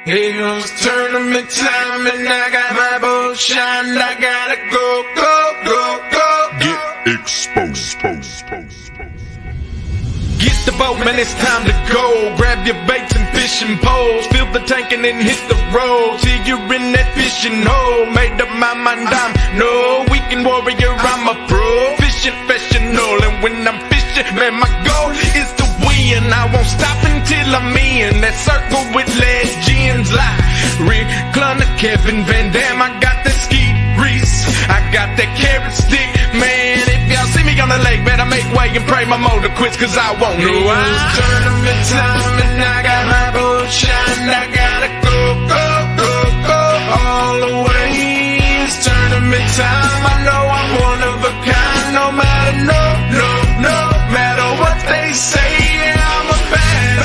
Here goes tournament time and I got my boat shined. I gotta go, go, go, go. Get exposed. Get the boat, man, it's time to go. Grab your baits and fishing poles. Fill the tank and then hit the road. See you're in that fishing hole. Made up my mind, I'm no weekend warrior, I'm a pro. Fishing professional, and when I'm fishing, man, my goal is to win. I won't stop until I'm in that circle with legends like Rick Clunner, Kevin Van Dam. I got that ski Reese, I got that carrot stick, man. If y'all see me on the lake, better make way and pray my motor quits, cause I won't know. It's tournament time and I got my boat shined. I gotta go, go, go, go all the way. It's tournament time, I know I'm one of a kind. No matter, no matter what they say. Yeah, I'm a master.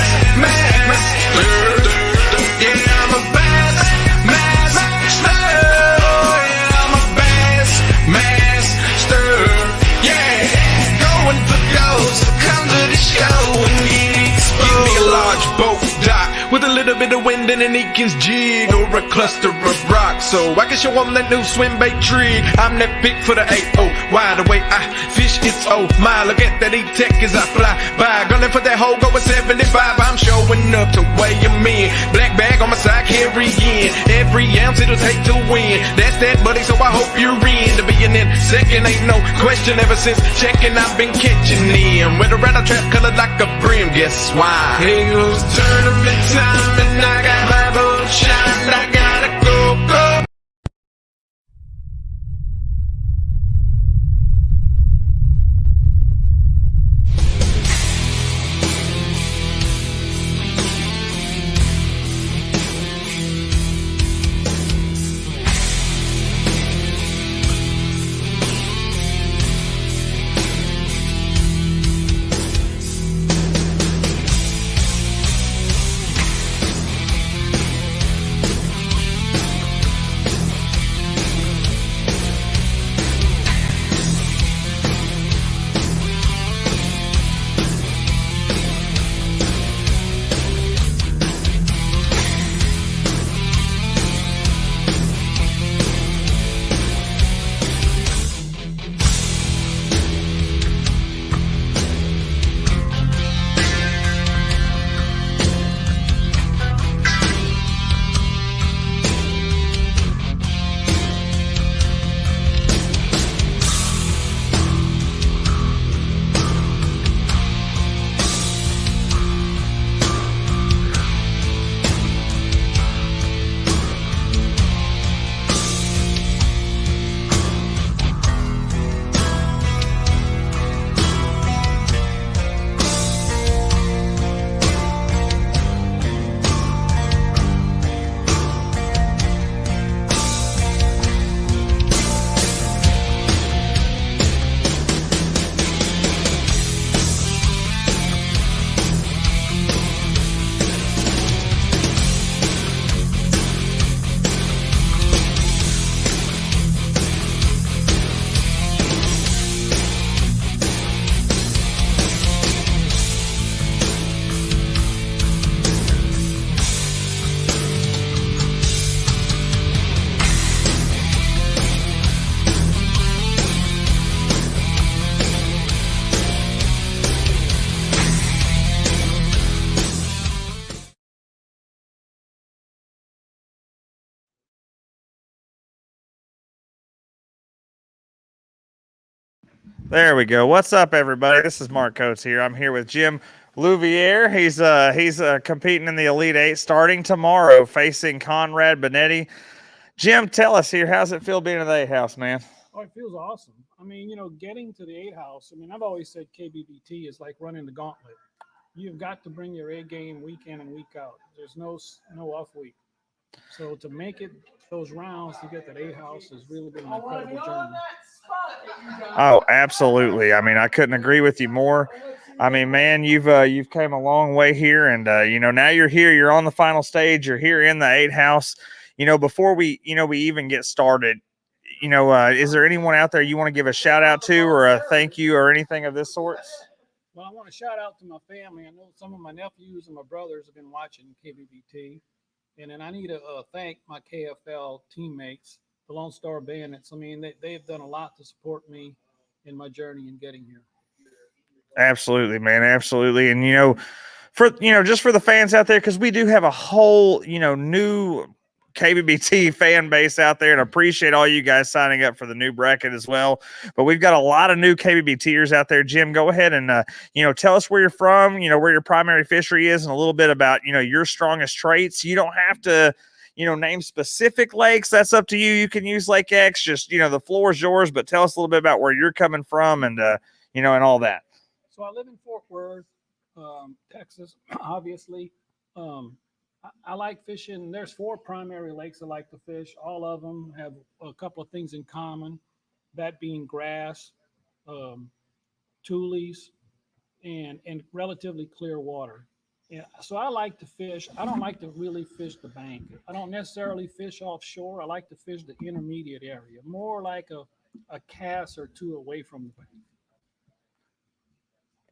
Yeah, I'm a master. Yeah, I'm a master. Yeah, going for goals. Come to the show and get exposed. Give me a large boat dock with a little bit of wind and an Eakins jig or a cluster of rocks, so I can show them that new swim bait trig. I'm that pick for the 8-0. Wide away, I fish, it's oh my. Look at that E-Tech as I fly by. Gunning for that hole, going 75. I'm showing up to weigh them in. Black bag on my side, carrying every ounce it'll take to win. That's that, buddy, so I hope you're in. To being in second ain't no question. Ever since checking, I've been catching them. With a rattle trap colored like a brim, guess why? Here goes tournament time and I got my boat shined. I gotta go, go. There we go. What's up, everybody? This is Marc Coates here. I'm here with Jim Louvier. He's competing in the Elite Eight starting tomorrow, facing Conrad Benetti. Jim, tell us here, how's it feel being in the Eight House, man? Oh, it feels awesome. I mean, getting to the Eight House. I mean, I've always said KBBT is like running the gauntlet. You've got to bring your A game week in and week out. There's no off week. So to make it those rounds to get that Eight House has really been an incredible journey. Oh, absolutely. I mean, I couldn't agree with you more. I mean, man, you've came a long way here, and now you're here. You're on the final stage. You're here in the Eight House. Before we even get started, is there anyone out there you want to give a shout out to, or a thank you, or anything of this sort? Well, I want to shout out to my family. I know some of my nephews and my brothers have been watching KBBT. And then I need to thank my KFL teammates, the Lone Star Bandits. I mean, they've done a lot to support me in my journey in getting here. Absolutely, man. Absolutely. And, for, just for the fans out there, because we do have a whole, new KBBT fan base out there, and appreciate all you guys signing up for the new bracket as well. But we've got a lot of new KBBTers out there. Jim, go ahead and, tell us where you're from, where your primary fishery is, and a little bit about, your strongest traits. You don't have to, name specific lakes. That's up to you. You can use Lake X. Just, the floor is yours, but tell us a little bit about where you're coming from and, and all that. So I live in Fort Worth, Texas, obviously. I like fishing. There's 4 primary lakes I like to fish. All of them have a couple of things in common, that being grass, tules, and relatively clear water. Yeah, so I like to fish. I don't like to really fish the bank. I don't necessarily fish offshore. I like to fish the intermediate area, more like a cast or 2 away from the bank.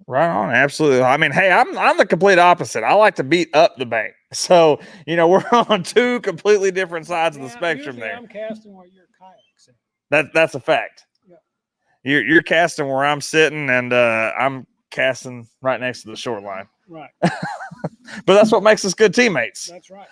Right on, absolutely. I mean, hey, I'm the complete opposite. I like to beat up the bank. So, we're on 2 completely different sides of the spectrum there. I'm casting where your kayak's at. That's a fact. Yeah. You're casting where I'm sitting, and I'm casting right next to the short line. Right. But that's what makes us good teammates. That's right.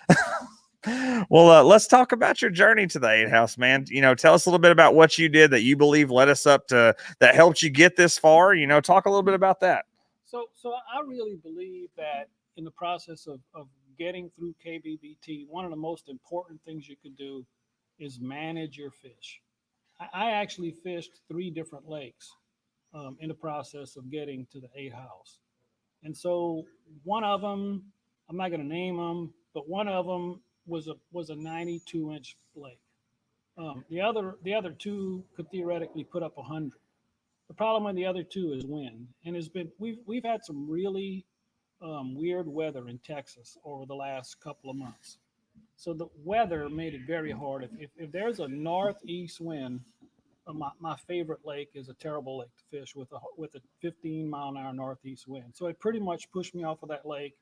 Well, let's talk about your journey to the 8 House, man. Tell us a little bit about what you did that you believe led us up to that helped you get this far. Talk a little bit about that. So I really believe that in the process of getting through KBBT, one of the most important things you could do is manage your fish. I actually fished 3 different lakes in the process of getting to the 8 House. And so one of them, I'm not going to name them, but one of them was a 92-inch lake. The other 2 could theoretically put up 100. The problem with the other 2 is wind, and we've had some really weird weather in Texas over the last couple of months. So the weather made it very hard. If there's a northeast wind, my favorite lake is a terrible lake to fish with a 15-mile-an-hour northeast wind. So it pretty much pushed me off of that lake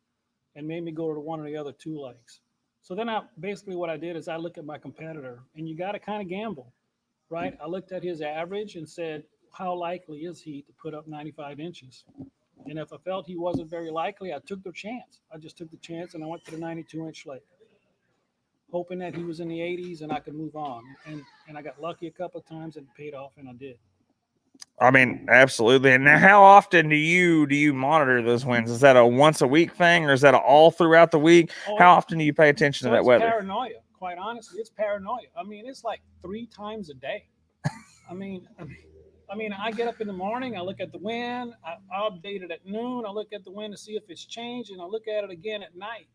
and made me go to one of the other 2 lakes. So then basically what I did is I looked at my competitor, and you got to kind of gamble, right? I looked at his average and said, how likely is he to put up 95 inches? And if I felt he wasn't very likely, I took the chance. I just took the chance, and I went to the 92-inch lake, hoping that he was in the 80s and I could move on. And I got lucky a couple of times and it paid off, and I did. I mean, absolutely. And now, how often do you monitor those winds? Is that a once a week thing, or is that all throughout the week? How often do you pay attention to that weather? Paranoia. Quite honestly, it's paranoia. I mean, it's like 3 times a day. I mean, I get up in the morning, I look at the wind, I update it at noon, I look at the wind to see if it's changed, and I look at it again at night,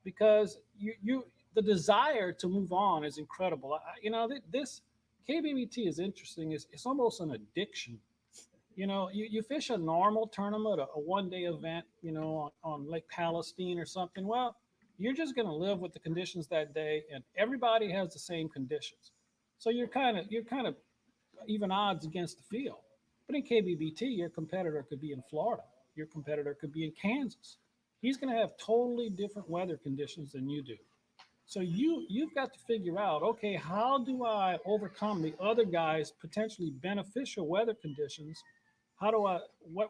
because the desire to move on is incredible. This KBBT is interesting. It's almost an addiction. You fish a normal tournament, a one-day event, on Lake Palestine or something. Well, you're just going to live with the conditions that day, and everybody has the same conditions. So you're kind of even odds against the field. But in KBBT, your competitor could be in Florida. Your competitor could be in Kansas. He's going to have totally different weather conditions than you do. So you've got to figure out, okay, how do I overcome the other guy's potentially beneficial weather conditions?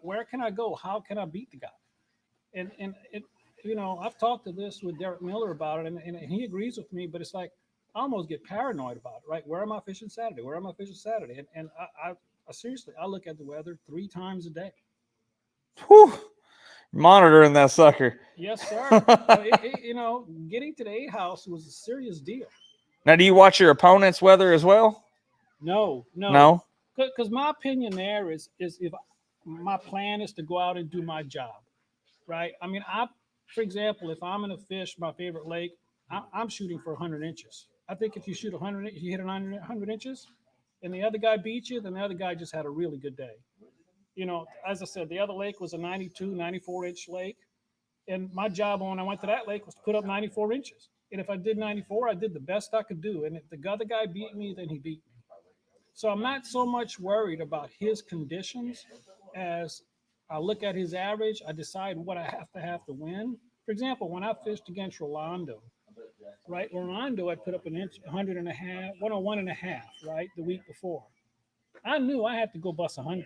Where can I go? How can I beat the guy? And it, I've talked to this with Derek Miller about it, and he agrees with me, but it's like, I almost get paranoid about it, right? Where am I fishing Saturday? Where am I fishing Saturday? And I seriously, I look at the weather 3 times a day. Whew. Monitoring that sucker. Yes, sir. Getting to the 8 House was a serious deal. Now, do you watch your opponent's weather as well? No. Because my opinion there is if my plan is to go out and do my job, right? I mean, for example, if I'm going to fish my favorite lake, I'm shooting for 100 inches. I think if you shoot 100, if you hit 100 inches, and the other guy beat you, then the other guy just had a really good day. As I said, the other lake was a 92, 94-inch lake. And my job when I went to that lake was to put up 94 inches. And if I did 94, I did the best I could do. And if the other guy beat me, then he beat me. So I'm not so much worried about his conditions as I look at his average. I decide what I have to win. For example, when I fished against Rolando, right? Orlando, I put up an inch, 100 and a half, 101 and a half, right? The week before. I knew I had to go bust 100,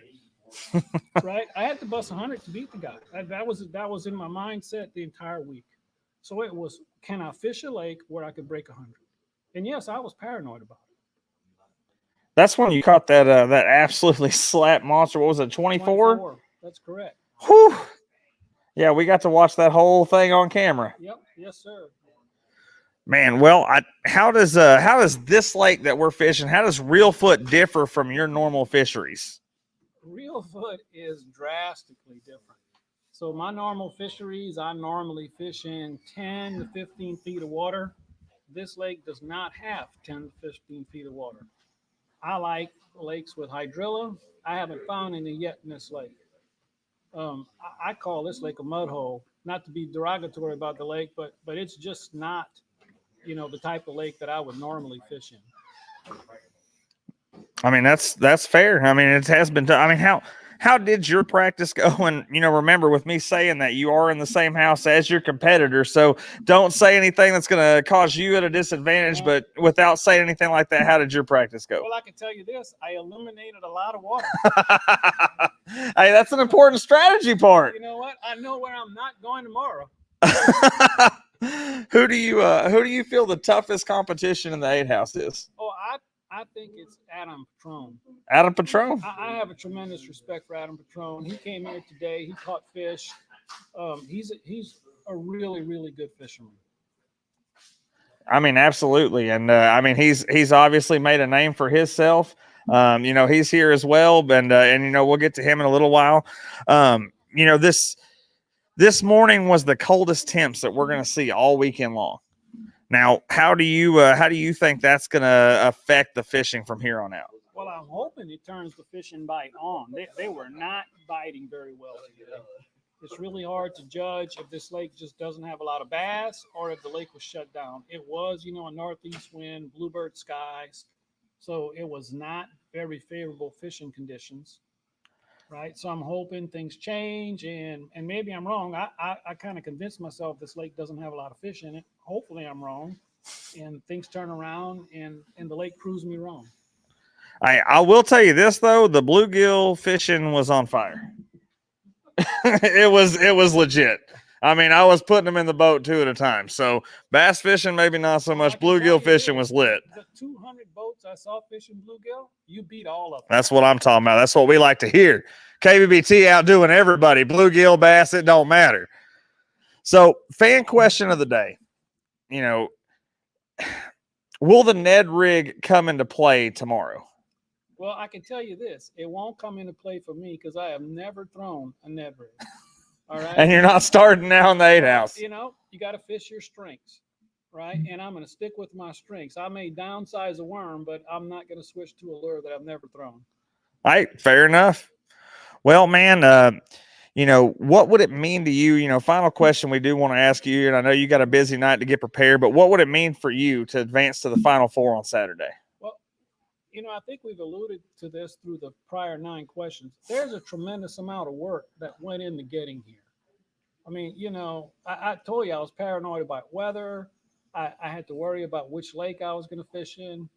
right? I had to bust 100 to beat the guy. That was in my mindset the entire week. So it was, can I fish a lake where I could break 100? And yes, I was paranoid about it. That's when you caught that that absolutely slap monster. What was it, 24? 24. That's correct. Whew. Yeah, we got to watch that whole thing on camera. Yep. Yes, sir. Man, well, how does this lake that we're fishing, how does Reelfoot differ from your normal fisheries? Reelfoot is drastically different. So my normal fisheries, I normally fish in 10 to 15 feet of water. This lake does not have 10 to 15 feet of water. I like lakes with hydrilla. I haven't found any yet in this lake. I call this lake a mud hole. Not to be derogatory about the lake, but it's just not, the type of lake that I would normally fish in. I mean, that's fair. I mean, it has been. I mean, how did your practice go? And remember, with me saying that, you are in the same house as your competitor, so don't say anything that's going to cause you at a disadvantage. But without saying anything like that, how did your practice go? Well, I can tell you this: I eliminated a lot of water. Hey, that's an important strategy part. You know what? I know where I'm not going tomorrow. Who do you feel the toughest competition in the 8 house is? Oh, I think it's Adam Patron. Adam Patron? I have a tremendous respect for Adam Patron. He came here today. He caught fish. He's a really, really good fisherman. I mean, absolutely. And I mean, he's obviously made a name for himself. He's here as well. And we'll get to him in a little while. This morning was the coldest temps that we're going to see all weekend long. Now, how do you think that's going to affect the fishing from here on out? Well, I'm hoping it turns the fishing bite on. They were not biting very well today. It's really hard to judge if this lake just doesn't have a lot of bass or if the lake was shut down. It was, a northeast wind, bluebird skies. So it was not very favorable fishing conditions, right? So I'm hoping things change, and maybe I'm wrong. I kind of convinced myself this lake doesn't have a lot of fish in it. Hopefully I'm wrong, and things turn around, and the lake proves me wrong. I will tell you this, though. The bluegill fishing was on fire. It was legit. I mean, I was putting them in the boat 2 at a time. So bass fishing, maybe not so much. Bluegill fishing was lit. The 200 boats I saw fishing bluegill, you beat all of them. That's what I'm talking about. That's what we like to hear. KBBT outdoing everybody. Bluegill, bass, it don't matter. So, fan question of the day. Will the Ned rig come into play tomorrow? Well, I can tell you this. It won't come into play for me because I have never thrown a Ned rig. All right. And you're not starting now in the 8 house. You got to fish your strengths, right? And I'm going to stick with my strengths. I may downsize a worm, but I'm not going to switch to a lure that I've never thrown. All right. Fair enough. Well, man, what would it mean to you? Final question we do want to ask you, and I know you got a busy night to get prepared, but what would it mean for you to advance to the Final Four on Saturday? Well, I think we've alluded to this through the prior 9 questions. There's a tremendous amount of work that went into getting here. I mean, I told you I was paranoid about weather. I had to worry about which lake I was going to fish in.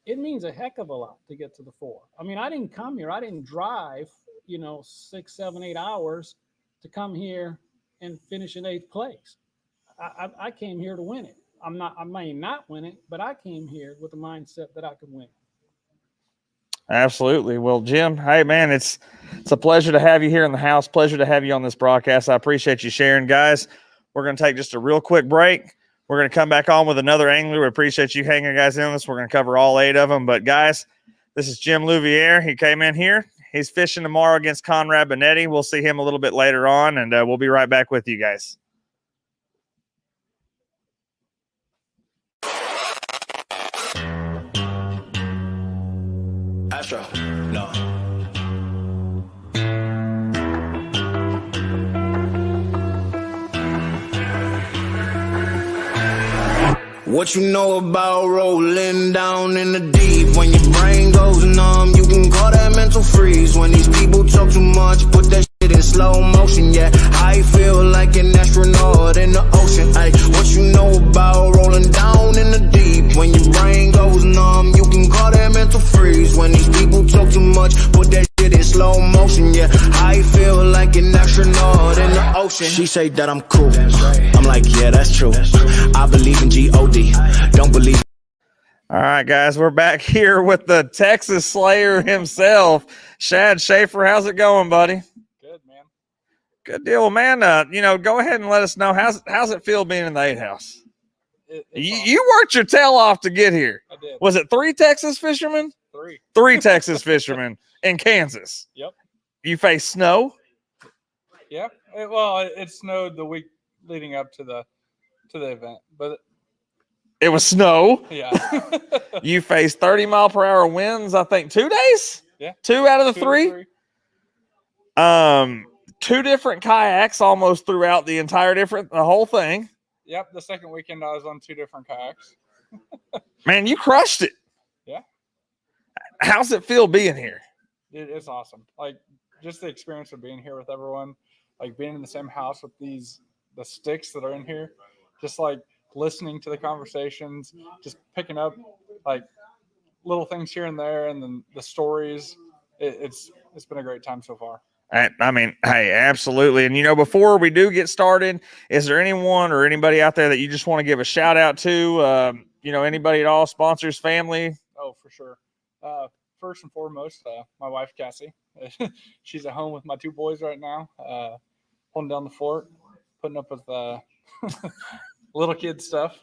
It means a heck of a lot to get to the 4. I mean, I didn't come here. I didn't drive, 6, 7, 8 hours to come here and finish in 8th place. I came here to win it. I may not win it, but I came here with the mindset that I could win. Absolutely. Well, Jim, hey, man, it's a pleasure to have you here in the house. Pleasure to have you on this broadcast. I appreciate you sharing, guys. We're going to take just a real quick break. We're going to come back on with another angler. We appreciate you hanging, guys, in this. We're going to cover all 8 of them. But, guys, this is Jim Louvier. He came in here. He's fishing tomorrow against Conrad Benetti. We'll see him a little bit later on, and we'll be right back with you guys. Astro, no. What you know about rolling down in the deep? When your brain goes numb, you can call that mental freeze. When these people talk too much, put that shit in slow motion. Yeah, I feel like an astronaut in the ocean. Ay, what you know about rolling motion. She say that I'm cool. I'm like, yeah, that's true. I believe in G-O-D. Don't believe. All right, guys, we're back here with the Texas Slayer himself, Shad Schaefer. How's it going, buddy? Good, man. Good deal, man. Go ahead and let us know how's it feel being in the 8 house. You worked your tail off to get here. I did. Was it 3 Texas fishermen? 3. 3 Texas fishermen in Kansas. Yep. You faced snow? Yep. It snowed the week leading up to the event, but It was snow. yeah. You faced 30-mile-per-hour winds, I think, 2 days? Yeah. 2 out of the 3. 3? 2 different kayaks almost throughout the whole thing. Yep. The second weekend I was on 2 different kayaks. Man, you crushed it. Yeah. How's it feel being here? It's awesome. Like, just the experience of being here with everyone, like being in the same house with the sticks that are in here, just like listening to the conversations, just picking up like little things here and there, and then the stories. It's been a great time so far. I mean, hey, absolutely. And, before we do get started, is there anyone or anybody out there that you just want to give a shout out to? Anybody at all, sponsors, family? Oh, for sure. First and foremost, my wife, Cassie. She's at home with my 2 boys right now, holding down the fort, putting up with little kid stuff.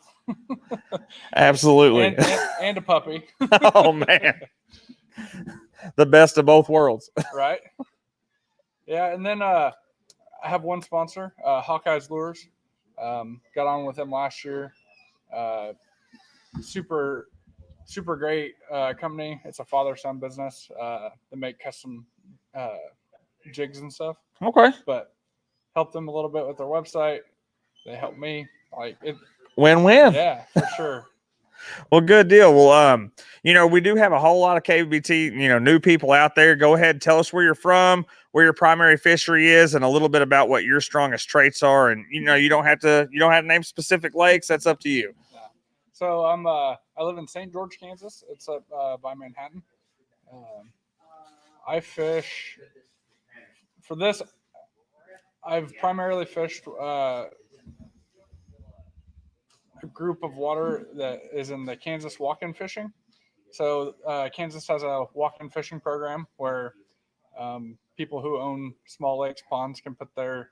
Absolutely. And a puppy. Oh, man. The best of both worlds. Right? Yeah, and then I have one sponsor, Hawkeye's Lures. Got on with them last year. Super great company. It's a father-son business. They make custom jigs and stuff. Okay. But helped them a little bit with their website. They helped me. Like it. Win-win. Yeah, for sure. Well, good deal. Well, we do have a whole lot of KBT, new people out there. Go ahead and tell us where you're from, where your primary fishery is, and a little bit about what your strongest traits are. And, you don't have to name specific lakes. That's up to you. Yeah. So I live in St. George, Kansas. It's up by Manhattan. I fish for this. I've primarily fished a group of water that is in the Kansas walk-in fishing. So Kansas has a walk-in fishing program where people who own small lakes, ponds can put their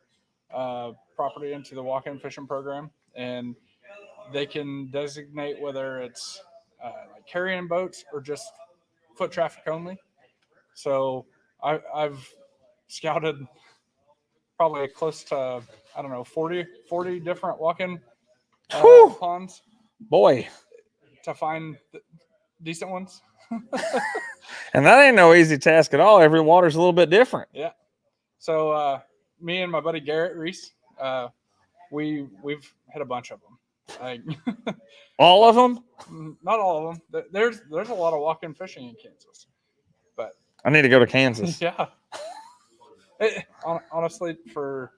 property into the walk-in fishing program, and they can designate whether it's like carrying boats or just foot traffic only. So I've scouted probably close to, 40 different walk-in ponds. Boy. To find decent ones. And that ain't no easy task at all. Every water's a little bit different. Yeah. So me and my buddy Garrett Reese, we've hit a bunch of them. Like all of them? Not all of them. There's a lot of walk-in fishing in Kansas, but I need to go to Kansas. Yeah. Honestly, for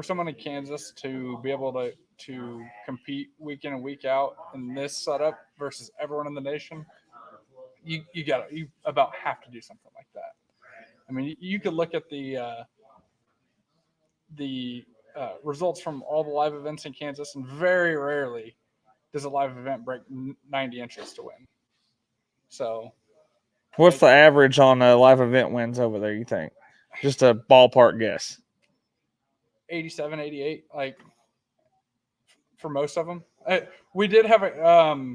someone in Kansas to be able to compete week in and week out in this setup versus everyone in the nation, you about have to do something like that. I mean, you could look at the results from all the live events in Kansas, and very rarely does a live event break 90 inches to win. So what's the average on live event wins over there, you think? Just a ballpark guess. 87, 88, like for most of them. We did have a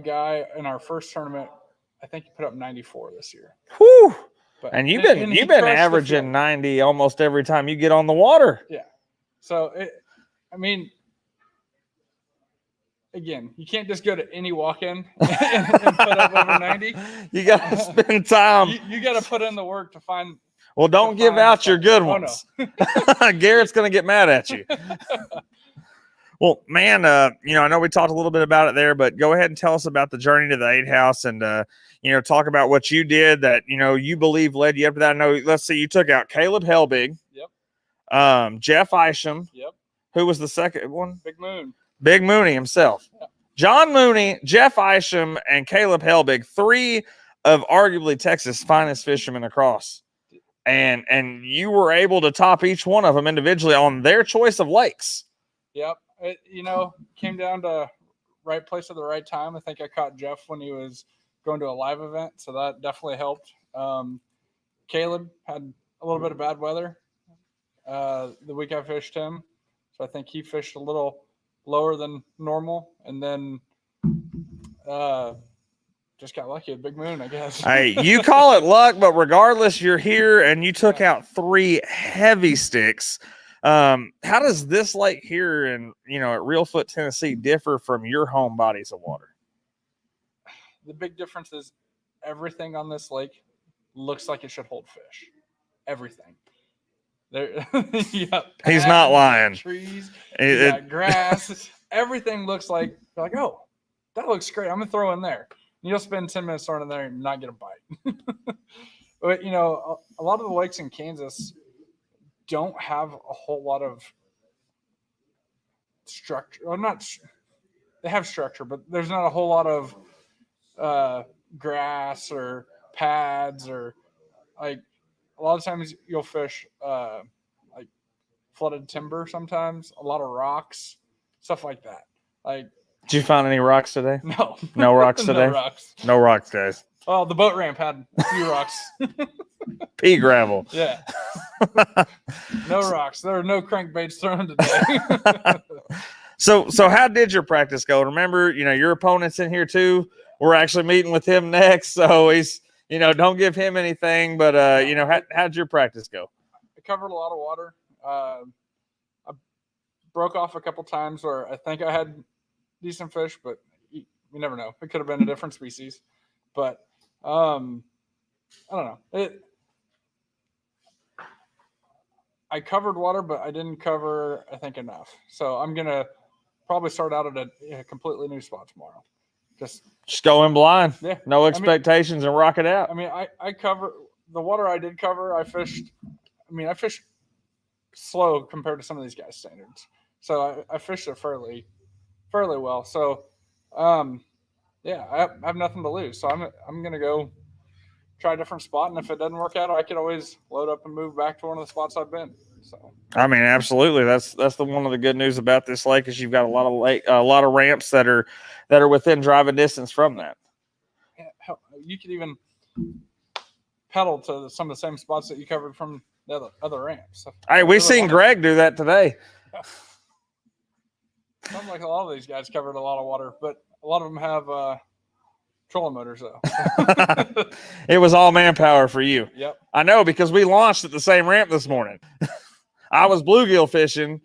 guy in our first tournament. I think he put up 94 this year. Whew. But, and you've been averaging 90 almost every time you get on the water. Yeah. So again, you can't just go to any walk-in and put up over 90. You got to spend time. You got to put in the work to find. Well, don't give out your good ones. Oh, no. Garrett's going to get mad at you. Well, man, I know we talked a little bit about it there, but go ahead and tell us about the journey to the 8 house and, talk about what you did that, you believe led you up to that. I know, let's see, you took out Caleb Helbig. Yep. Jeff Isham. Yep. Who was the second one? Big Moon. Big Mooney himself. Yep. John Mooney, Jeff Isham, and Caleb Helbig, 3 of arguably Texas' finest fishermen across. and you were able to top each one of them individually on their choice of lakes. Yep. It, came down to right place at the right time. I think I caught Jeff when he was going to a live event, so that definitely helped. Caleb had a little bit of bad weather the week I fished him, so I think he fished a little lower than normal, and then just got lucky at Big Moon, I guess. Hey, you call it luck, but regardless, you're here and you took out 3 heavy sticks. How does this lake here in at Reelfoot, Tennessee, differ from your home bodies of water? The big difference is everything on this lake looks like it should hold fish. Everything. There, He's not lying. Trees, you got grass. Everything looks like you're like, oh, that looks great. I'm gonna throw in there. You'll spend 10 minutes throwing in there and not get a bite. But a lot of the lakes in Kansas don't have a whole lot of structure. Well, they have structure, but there's not a whole lot of grass or pads, or like a lot of times you'll fish like flooded timber sometimes, a lot of rocks, stuff like that. Like, did you find any rocks today? No. No rocks today? No rocks. No rocks, guys. Well, the boat ramp had a few rocks. Pea gravel. Yeah. No rocks. There were no crankbaits thrown today. So how did your practice go? Remember, your opponent's in here too. We're actually meeting with him next, so he's, don't give him anything. But how'd your practice go? I covered a lot of water. I broke off a couple times where I think I had decent fish, but you never know. It could have been a different species. But I don't know. I covered water, but I didn't cover, I think, enough. So I'm gonna probably start out at a completely new spot tomorrow. Just go in blind. Yeah. No expectations and rock it out. I mean, I cover the water I did cover. I fished slow compared to some of these guys' standards. So I fished it fairly well. So, yeah, I have nothing to lose. So I'm gonna go try a different spot, and if it doesn't work out, I could always load up and move back to one of the spots I've been. So, I mean, absolutely. That's the one of the good news about this lake is you've got a lot of ramps that are within driving distance from that. Yeah, you could even pedal to some of the same spots that you covered from the other ramps. Hey, we seen Greg do that today. Sounds like a lot of these guys covered a lot of water, but a lot of them have trolling motors, though. It was all manpower for you. Yep. I know, because we launched at the same ramp this morning. I was bluegill fishing,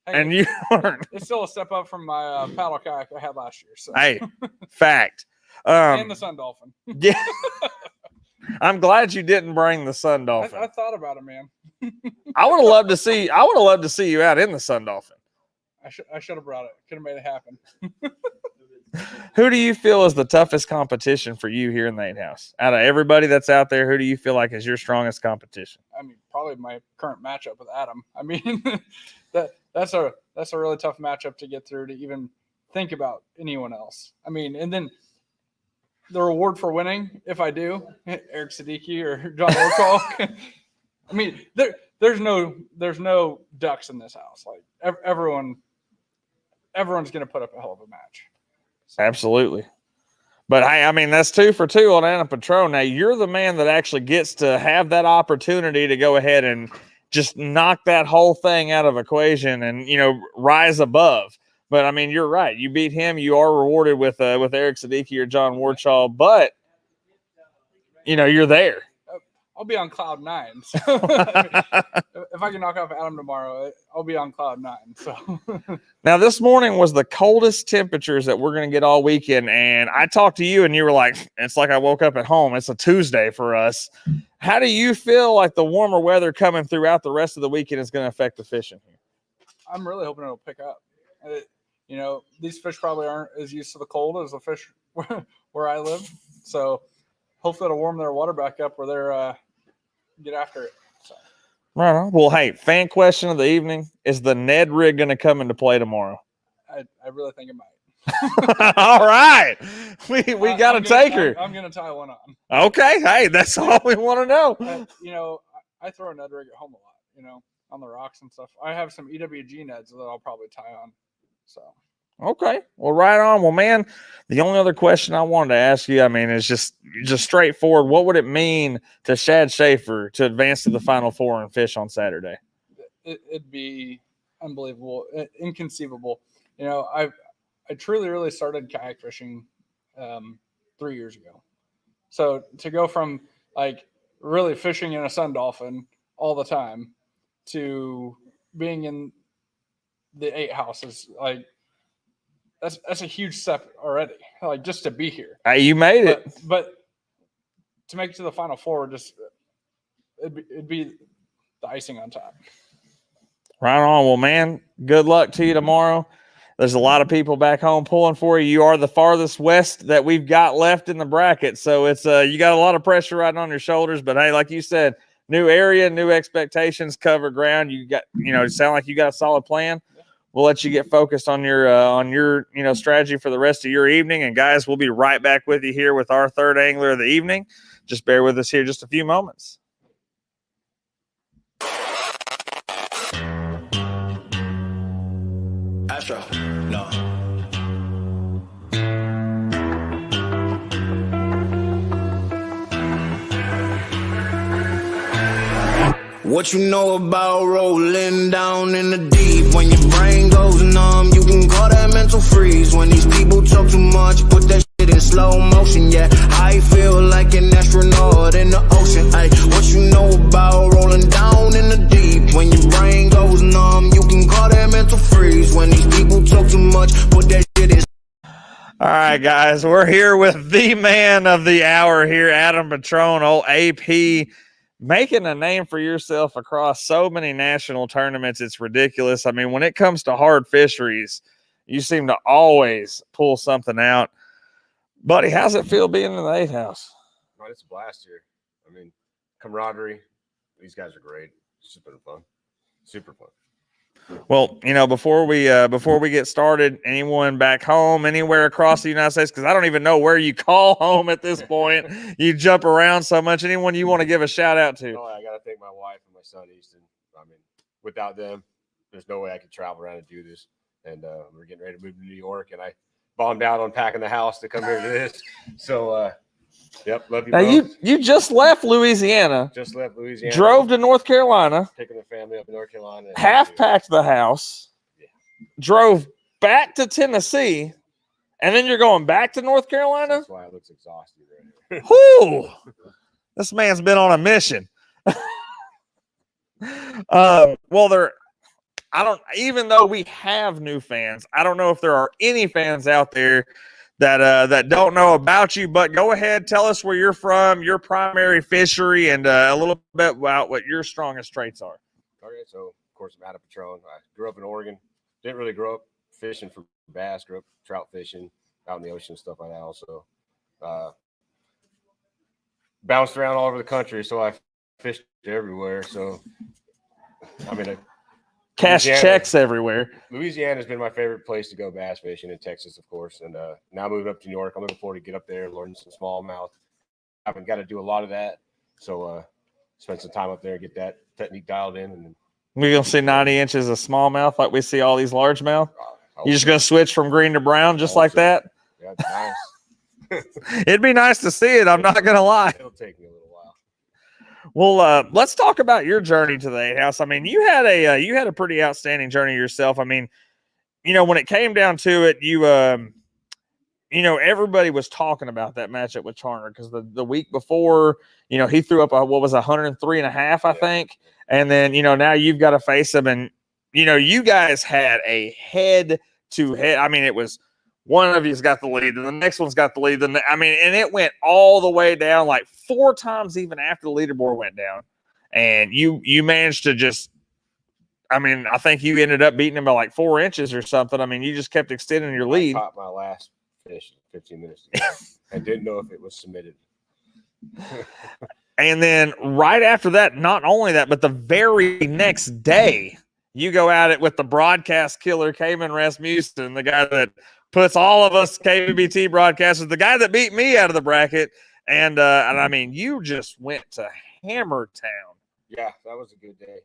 and you weren't. It's still a step up from my paddle kayak I had last year. So. Hey, fact. And the Sun Dolphin. Yeah. I'm glad you didn't bring the Sun Dolphin. I thought about it, man. I would have loved to see you out in the Sun Dolphin. I should have brought it. Could have made it happen. Who do you feel is the toughest competition for you here in the 8 House? Out of everybody that's out there, who do you feel like is your strongest competition? I mean, probably my current matchup with Adam. I mean, that's a really tough matchup to get through to even think about anyone else. I mean, and then the reward for winning, if I do, Eric Siddiqui or John Warcall. I mean, there's no ducks in this house. Like everyone's going to put up a hell of a match. So. Absolutely. But hey, I mean, that's 2 for 2 on Anna Patron. Now you're the man that actually gets to have that opportunity to go ahead and just knock that whole thing out of equation and, rise above. But I mean, you're right. You beat him. You are rewarded with Eric Siddiqui or John Warchall, but you're there. I'll be on cloud 9. So, if I can knock off Adam tomorrow, I'll be on cloud 9. So now this morning was the coldest temperatures that we're going to get all weekend. And I talked to you and you were like, it's like I woke up at home. It's a Tuesday for us. How do you feel like the warmer weather coming throughout the rest of the weekend is going to affect the fishing here? I'm really hoping it'll pick up. These fish probably aren't as used to the cold as the fish where I live. So hopefully it'll warm their water back up where they're get after it. So. Right on. Well, hey, fan question of the evening: is the Ned rig going to come into play tomorrow? I really think it might. All right. We got to take her. I'm going to tie one on. Okay. Hey, that's all we want to know. I throw a Ned rig at home a lot, on the rocks and stuff. I have some EWG Neds that I'll probably tie on. So. Okay. Well, right on. Well, man, the only other question I wanted to ask you, I mean, is just straightforward. What would it mean to Shad Schaefer to advance to the Final Four and fish on Saturday? It'd be unbelievable, inconceivable. I truly, really started kayak fishing 3 years ago. So to go from like really fishing in a sun dolphin all the time to being in the 8 houses, like that's a huge step already. Like just to be here. Hey, you made it. But to make it to the Final Four, it'd be the icing on top. Right on. Well, man, good luck to you tomorrow. There's a lot of people back home pulling for you. You are the farthest west that we've got left in the bracket. So it's you got a lot of pressure riding on your shoulders. But hey, like you said, new area, new expectations, cover ground. You got, it sound like you got a solid plan. We'll let you get focused on your strategy for the rest of your evening. And guys, we'll be right back with you here with our third angler of the evening. Just bear with us here just a few moments. Astro, no. What you know about rolling down in the deep? When your brain goes numb, you can call that mental freeze. When these people talk too much, put that shit in slow motion. Yeah, I feel like an astronaut in the ocean. Ay, what you know about rolling down in the deep? When your brain goes numb, you can call that mental freeze. When these people talk too much, put that shit in. All right, guys, we're here with the man of the hour here, Adam Patron, old AP. Making a name for yourself across so many national tournaments, it's ridiculous. I mean, when it comes to hard fisheries, you seem to always pull something out. Buddy, how's it feel being in the 8 house? Oh, it's a blast here. I mean, camaraderie. These guys are great. It's just been fun. Super fun. Well, before we get started, anyone back home, anywhere across the United States, because I don't even know where you call home at this point. You jump around so much. Anyone you want to give a shout out to? Oh, I got to thank my wife and my son, Easton. I mean, without them, there's no way I could travel around and do this. And we're getting ready to move to New York, and I bombed out on packing the house to come here to this. So, yep, love you. Now, both. you just left Louisiana. Just left Louisiana. Drove to North Carolina. Taking the family up in North Carolina. Half packed the house. Yeah. Drove back to Tennessee. And then you're going back to North Carolina? That's why it looks exhausted right here. Whoo! This man's been on a mission. Even though we have new fans, I don't know if there are any fans out there that don't know about you, but go ahead, tell us where you're from, your primary fishery, and a little bit about what your strongest traits are. Okay, so of course I'm Adam Patron. I grew up in Oregon. Didn't really grow up fishing for bass. Grew up trout fishing out in the ocean and stuff like that. Also, bounced around all over the country, so I fished everywhere. So, I mean, cash checks everywhere. Louisiana has been my favorite place to go bass fishing, in Texas, of course. And now moving up to New York, I'm looking forward to get up there and learn some smallmouth. I haven't got to do a lot of that. So spend some time up there and get that technique dialed in. And we're going to see 90 inches of smallmouth like we see all these largemouth. You're just going to switch from green to brown just like that? Yeah, it's nice. It'd be nice to see it. I'm not going to lie. It'll take me a little while. Well, let's talk about your journey to the 8 house. I mean, you had a pretty outstanding journey yourself. I mean, when it came down to it, everybody was talking about that matchup with Charner because the week before, he threw up 103.5, I think. And then, now you've got to face him. And, you guys had a head-to-head. I mean, it was one of you's got the lead, and the next one's got the lead. And it went all the way down like 4 times even after the leaderboard went down. And you managed to just – I think you ended up beating him by like 4 inches or something. I mean, you just kept extending your lead. I caught my last fish 15 minutes ago. I didn't know if it was submitted. And then right after that, not only that, but the very next day, you go at it with the broadcast killer, Cayman Rasmussen, the guy that puts all of us KBBT broadcasters, the guy that beat me out of the bracket. And I mean, you just went to Hammer Town. Yeah, that was a good day.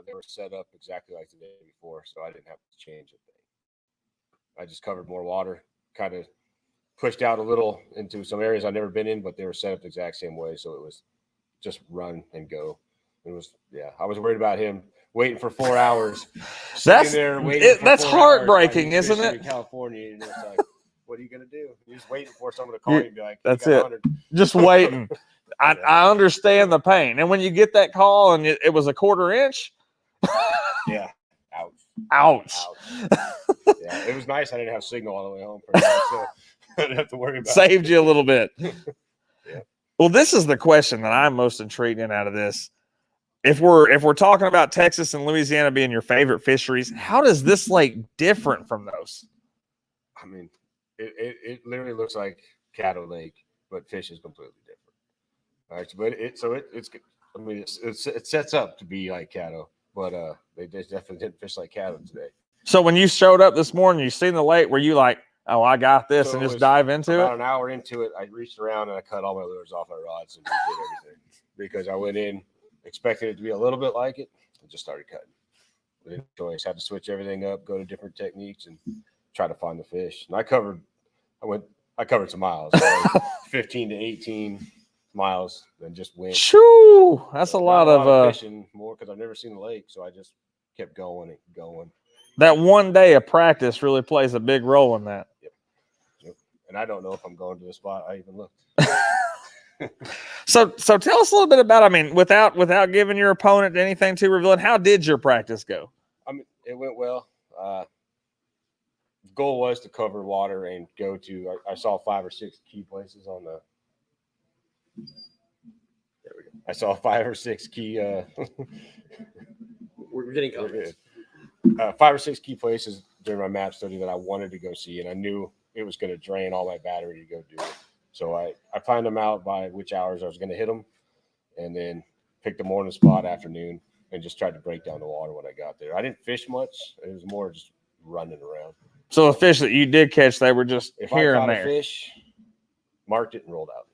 They were set up exactly like the day before, so I didn't have to change a thing. I just covered more water, kind of pushed out a little into some areas I've never been in, but they were set up the exact same way, so it was just run and go. It was, yeah, I was worried about him waiting for 4 hours. That's that's heartbreaking, isn't it? In California, and it's like, what are you gonna do? You're just waiting for someone to call you and be like, that's you got it. 100. Just waiting. I understand the pain. And when you get that call and it was a 1/4 inch. Yeah. Ouch. Ouch. Yeah, it was nice. I didn't have signal all the way home, so I didn't have to worry about Saved it. you a little bit. Yeah. Well, this is the question that I'm most intrigued in out of this. If we're talking about Texas and Louisiana being your favorite fisheries, how does this lake different from those? I mean, it literally looks like Caddo Lake, but fish is completely different. All right, but it's I mean it sets up to be like Caddo, but they definitely didn't fish like Caddo today. So when you showed up this morning, you seen the lake, were you like, oh, I got this, and just dive into it? About an hour into it, I reached around and I cut all my lures off my rods and did everything because I went in expecting it to be a little bit like it and just started cutting. With choice, had to switch everything up, go to different techniques, and try to find the fish. And I covered some miles, so 15 to 18 miles, and just went. Shoo! That's a lot of fishing more because I've never seen the lake, so I just kept going and going. That one day of practice really plays a big role in that. Yep. And I don't know if I'm going to the spot I even looked. So tell us a little bit about, I mean, without giving your opponent anything too revealing, how did your practice go? I mean, it went well. The goal was to cover water and go to. I saw 5 or 6 key places on the. There we go. I saw 5 or 6 key. We're getting comments. 5 or 6 key places during my map study that I wanted to go see, and I knew it was going to drain all my battery to go do it. So I planned them out by which hours I was going to hit them, and then picked the morning spot, afternoon, and just tried to break down the water when I got there. I didn't fish much. It was more just running around. So the fish that you did catch, they were just if here I caught and there. A fish, marked it and rolled out.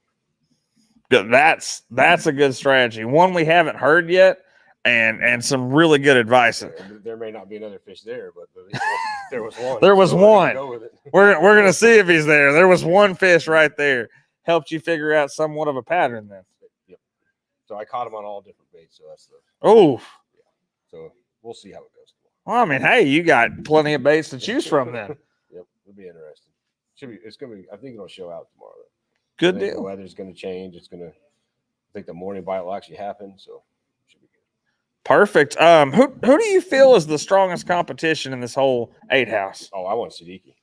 That's a good strategy. One we haven't heard yet, and some really good advice. There may not be another fish there, but there was one. There was so one. Go with it. We're gonna see if he's there. There was one fish right there. Helped you figure out somewhat of a pattern then. Yep. So I caught him on all different baits. So that's the. Oh. Yeah. So we'll see how it goes tomorrow. Well, I mean, hey, you got plenty of baits to choose from then. Yep, it'll be interesting. It's gonna be. I think it'll show out tomorrow. Good deal. The weather's gonna change. I think the morning bite will actually happen. So it should be good. Perfect. Who do you feel is the strongest competition in this whole 8 house? Oh, I want Siddiqui.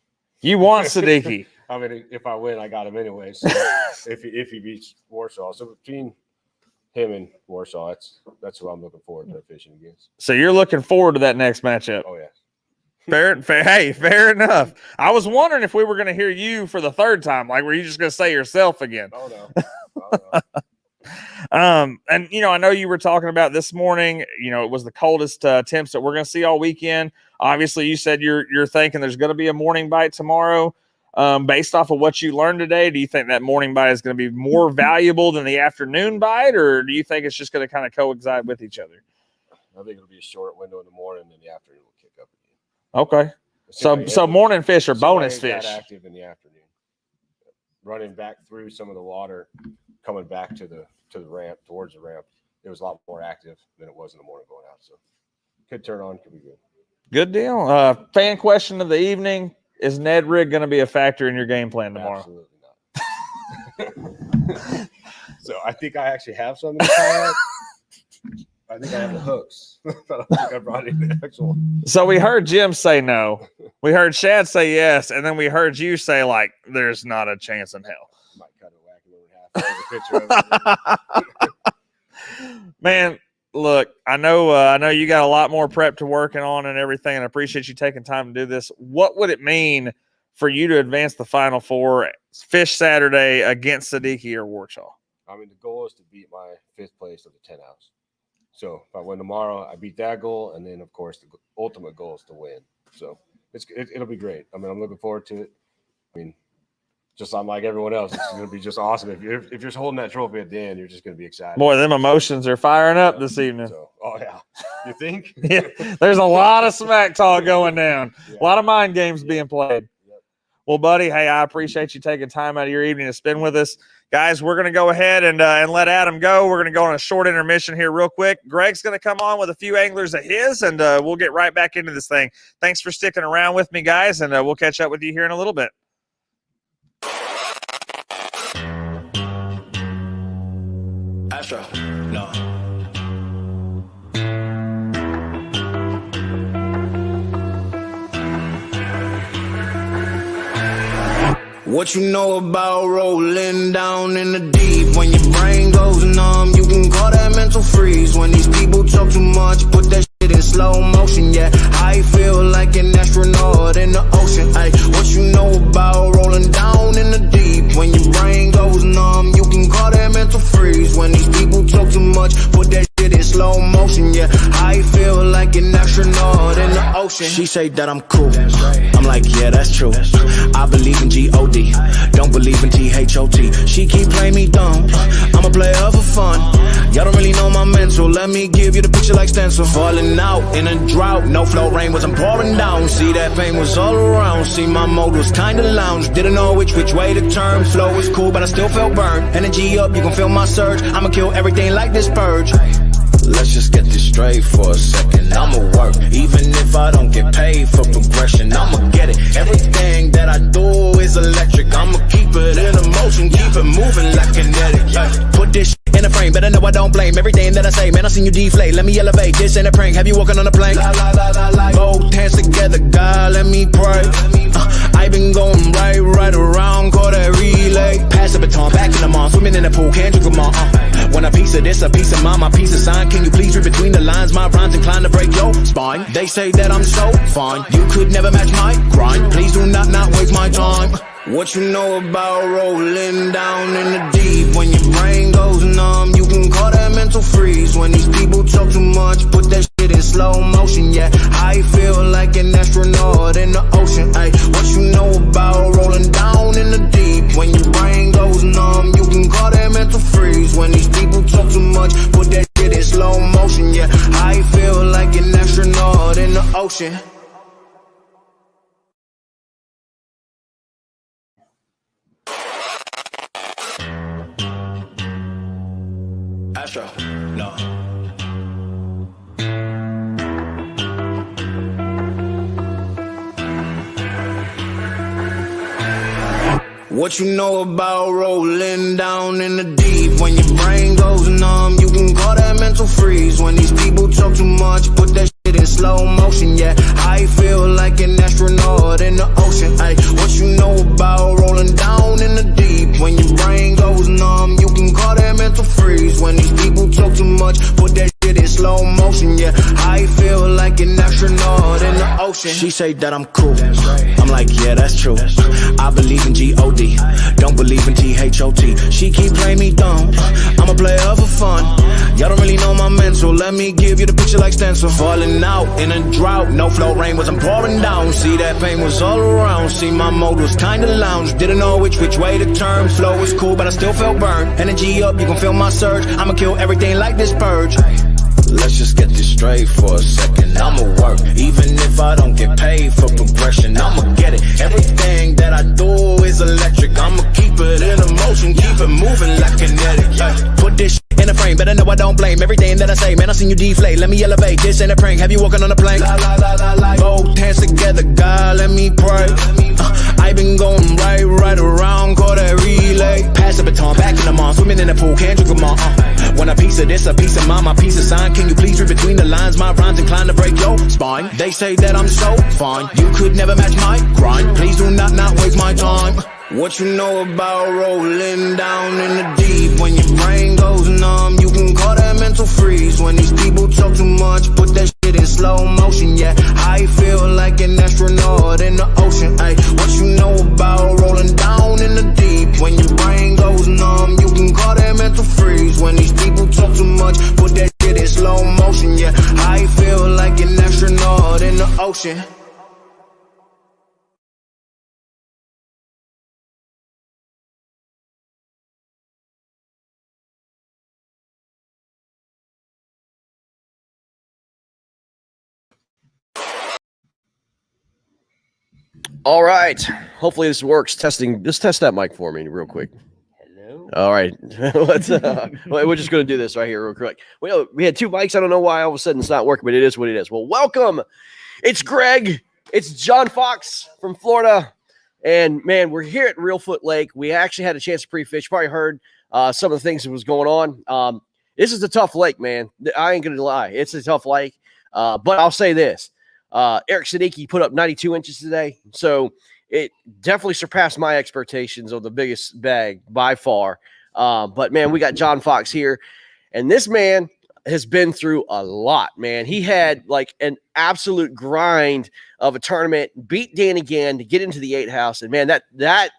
You want Siddiqui. I mean, if I win, I got him anyway. So if he beats Warsaw, so between him and Warsaw, that's who I'm looking forward to fishing against. So you're looking forward to that next matchup. Oh yeah. Fair. Hey, fair enough. I was wondering if we were going to hear you for the 3rd time. Like, were you just going to say yourself again? Oh no. And I know you were talking about this morning. It was the coldest temps that we're going to see all weekend. Obviously, you said you're thinking there's going to be a morning bite tomorrow. Based off of what you learned today, do you think that morning bite is going to be more valuable than the afternoon bite, or do you think it's just going to kind of coincide with each other? I think it'll be a short window in the morning, and the afternoon will kick up again. Okay. So morning fish are bonus fish. Active in the afternoon, running back through some of the water, coming back to the ramp, towards the ramp. It was a lot more active than it was in the morning going out. So could turn on, could be good. Good deal. Fan question of the evening: is Ned rig going to be a factor in your game plan tomorrow? Absolutely not. So I think I actually have some in the kayak. I think I have the hooks. I don't think I brought any the actual. So we heard Jim say no. We heard Shad say yes, and then we heard you say like, "There's not a chance in hell." Might cut it whack in half. Take a picture of it. Man, look, I know you got a lot more prep to working on and everything, and I appreciate you taking time to do this. What would it mean for you to advance the Final Four, fish Saturday against Siddiqui or Warsaw? I mean, the goal is to beat my 5th place of the 10 house. So if I win tomorrow, I beat that goal, and then of course the ultimate goal is to win. So it'll be great. I mean, I'm looking forward to it. I mean, just unlike everyone else, it's going to be just awesome. If you're holding that trophy at the end, you're just going to be excited. Boy, them emotions are firing up this evening. So, oh yeah, you think? Yeah, there's a lot of smack talk going down. Yeah. A lot of mind games being played. Yep. Well, buddy, hey, I appreciate you taking time out of your evening to spend with us. Guys, we're going to go ahead and let Adam go. We're going to go on a short intermission here real quick. Greg's going to come on with a few anglers of his, and we'll get right back into this thing. Thanks for sticking around with me, guys, and we'll catch up with you here in a little bit. Astro, no. What you know about rolling down in the deep? When your brain goes numb, you can call that mental freeze. When these people talk too much, put that shit in slow motion. Yeah, I feel like an astronaut in the ocean. Ay, what you know about rolling down in the deep? When your brain goes numb, you can call that mental freeze. When these people talk too much, put that shit in slow motion. Yeah, I feel like an astronaut in the ocean. She say that I'm cool. I'm like, yeah, that's true. I believe in G-O-D, don't believe in T-H-O-T. She keep playing me dumb, I'm a player for fun. Y'all don't really know my mental, let me give you the picture like stencil. Falling out in a drought, no flow, rain wasn't pouring down. See, that pain was all around, see, my mode was kinda lounge. Didn't know which way to turn, flow was cool, but I still felt burned. Energy up, you can feel my surge, I'ma kill everything like this purge. Let's just get this straight for a second. I'ma work, even if I don't get paid for progression. I'ma get it. Everything that I do is electric. I'ma keep it in motion, keep it moving like kinetic. Put this shit in a frame, better know I don't blame everything that I say. Man, I seen you deflate. Let me elevate. This ain't a prank. Have you walking on a plane? Both hands together, God, let me pray. I been going right around, call that relay. Pass the baton, back in the mall, swimming in the pool, can't drink them all. Want a piece of this, a piece of mine, my piece of sign. Can you please read between the lines? My rhymes inclined to break your spine. They say that I'm so fine, you could never match my grind. Please do not waste my time. What you know about rolling down in the deep? When your brain goes numb, you can call that mental freeze. When these people talk too much, put that shit in slow motion. Yeah, I feel like an astronaut in the ocean. Ay, what you know about rolling down in the deep? When your brain goes numb, you can call that mental freeze. When these people talk too much, put that shit in slow motion. Yeah, I feel like an astronaut in the ocean. Astro, no. What you know about rolling down in the deep? When your brain goes numb, you can call that mental freeze. When these people talk too much, put that shit in slow motion. Yeah, I feel like an astronaut in the ocean. Ay, what you know about rolling down in the deep? When your brain goes numb, you can call that mental freeze. When these people talk too much, put that shit in slow motion. Yeah, I feel like an astronaut in the ocean. She say that I'm cool, I'm like, yeah, that's true. I believe in G-O-D, don't believe in T-H-O-T. She keep playing me dumb, I'm a player for fun. Y'all don't really know my mental, let me give you the picture like stencil. Falling out in a drought, no flow, rain wasn't pouring down. See, that pain was all around, see, my mode was kinda lounge. Didn't know which way to turn, flow was cool, but I still felt burned. Energy up, you can feel my surge, I'ma kill everything like this purge. Let's just get this straight for a second. I'ma work, even if I don't get paid for progression. I'ma get it. Everything that I do is electric. I'ma keep it in motion, keep it moving like kinetic. Put this shit in a frame, better know I don't blame everything that I say. Man, I seen you deflate. Let me elevate. This ain't a prank. Have you walking on a plane? Both hands together, God, let me pray. I been going right around, call that relay. Pass the baton, back in the mall, swimming in the pool, can't drink them all. Want a piece of this, a piece of mine, my piece of sign. Can you please read between the lines? My rhymes inclined to break your spine. They say that I'm so fine, you could never match my grind. Please do not waste my time. What you know about rolling down in the deep? When your brain goes numb, you can call that mental freeze. When these people talk too much, put that shit in slow motion. Yeah, I feel like an astronaut in the ocean. Ay, what you know about rolling down in the deep? When your brain goes numb, you can call that mental freeze. When these people talk too much, put that shit in slow motion. Yeah, I feel like an astronaut in the ocean. All right. Hopefully this works. Testing. Just test that mic for me real quick. Hello. All right. We're just going to do this right here real quick. We had 2 mics. I don't know why all of a sudden it's not working, but it is what it is. Well, welcome. It's Greg. It's John Fox from Florida. And, man, we're here at Reelfoot Lake. We actually had a chance to pre-fish. Probably heard some of the things that was going on. This is a tough lake, man. I ain't going to lie. It's a tough lake. But I'll say this. Eric Sadiki put up 92 inches today. So it definitely surpassed my expectations of the biggest bag by far. But, man, we got John Fox here. And this man has been through a lot, man. He had like an absolute grind of a tournament, beat Danny Gann to get into the 8 house. And, man, that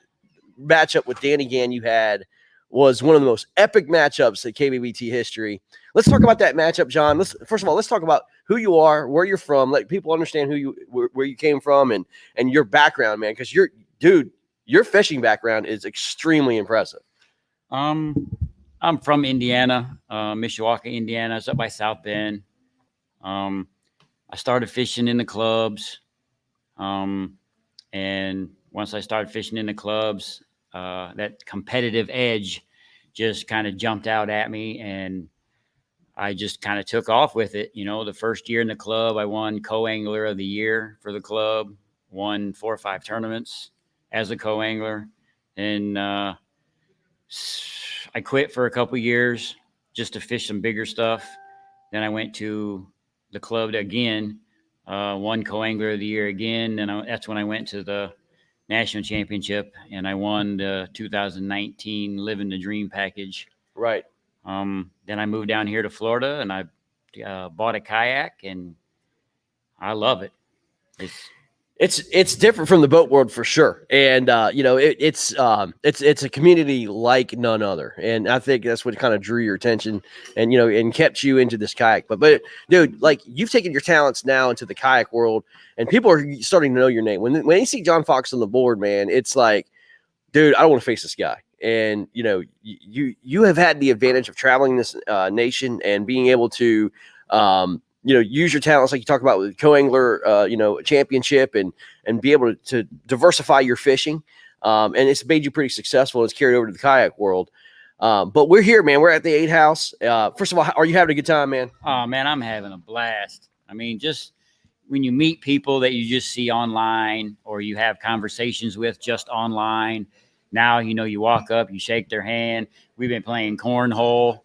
matchup with Danny Gann you had was one of the most epic matchups in KBBT history. Let's talk about that matchup, John. First of all, let's talk about who you are, where you're from. Let people understand where you came from and your background, man. Because your fishing background is extremely impressive. I'm from Indiana, Mishawaka, Indiana. It's up by South Bend. I started fishing in the clubs. And once I started fishing in the clubs, that competitive edge just kind of jumped out at me, and I just kind of took off with it. You know, the first year in the club, I won co-angler of the year for the club, won 4 or 5 tournaments as a co-angler. And I quit for a couple years just to fish some bigger stuff. Then I went to the club again, won co-angler of the year again. And that's when I went to the national championship, and I won the 2019 Living the Dream package. Right. Then I moved down here to Florida, and I bought a kayak, and I love it. It's different from the boat world for sure, and it's a community like none other, and I think that's what kind of drew your attention, and and kept you into this kayak. But dude, like, you've taken your talents now into the kayak world, and people are starting to know your name. When they see John Fox on the board, man, it's like, dude, I don't want to face this guy. And you have had the advantage of traveling this nation and being able to use your talents, like you talk about with co-angler, championship, and be able to diversify your fishing. And it's made you pretty successful. It's carried over to the kayak world. But we're here, man. We're at the 8 house. First of all, are you having a good time, man? Oh, man, I'm having a blast. I mean, just when you meet people that you just see online, or you have conversations with just online, now, you walk up, you shake their hand. We've been playing cornhole,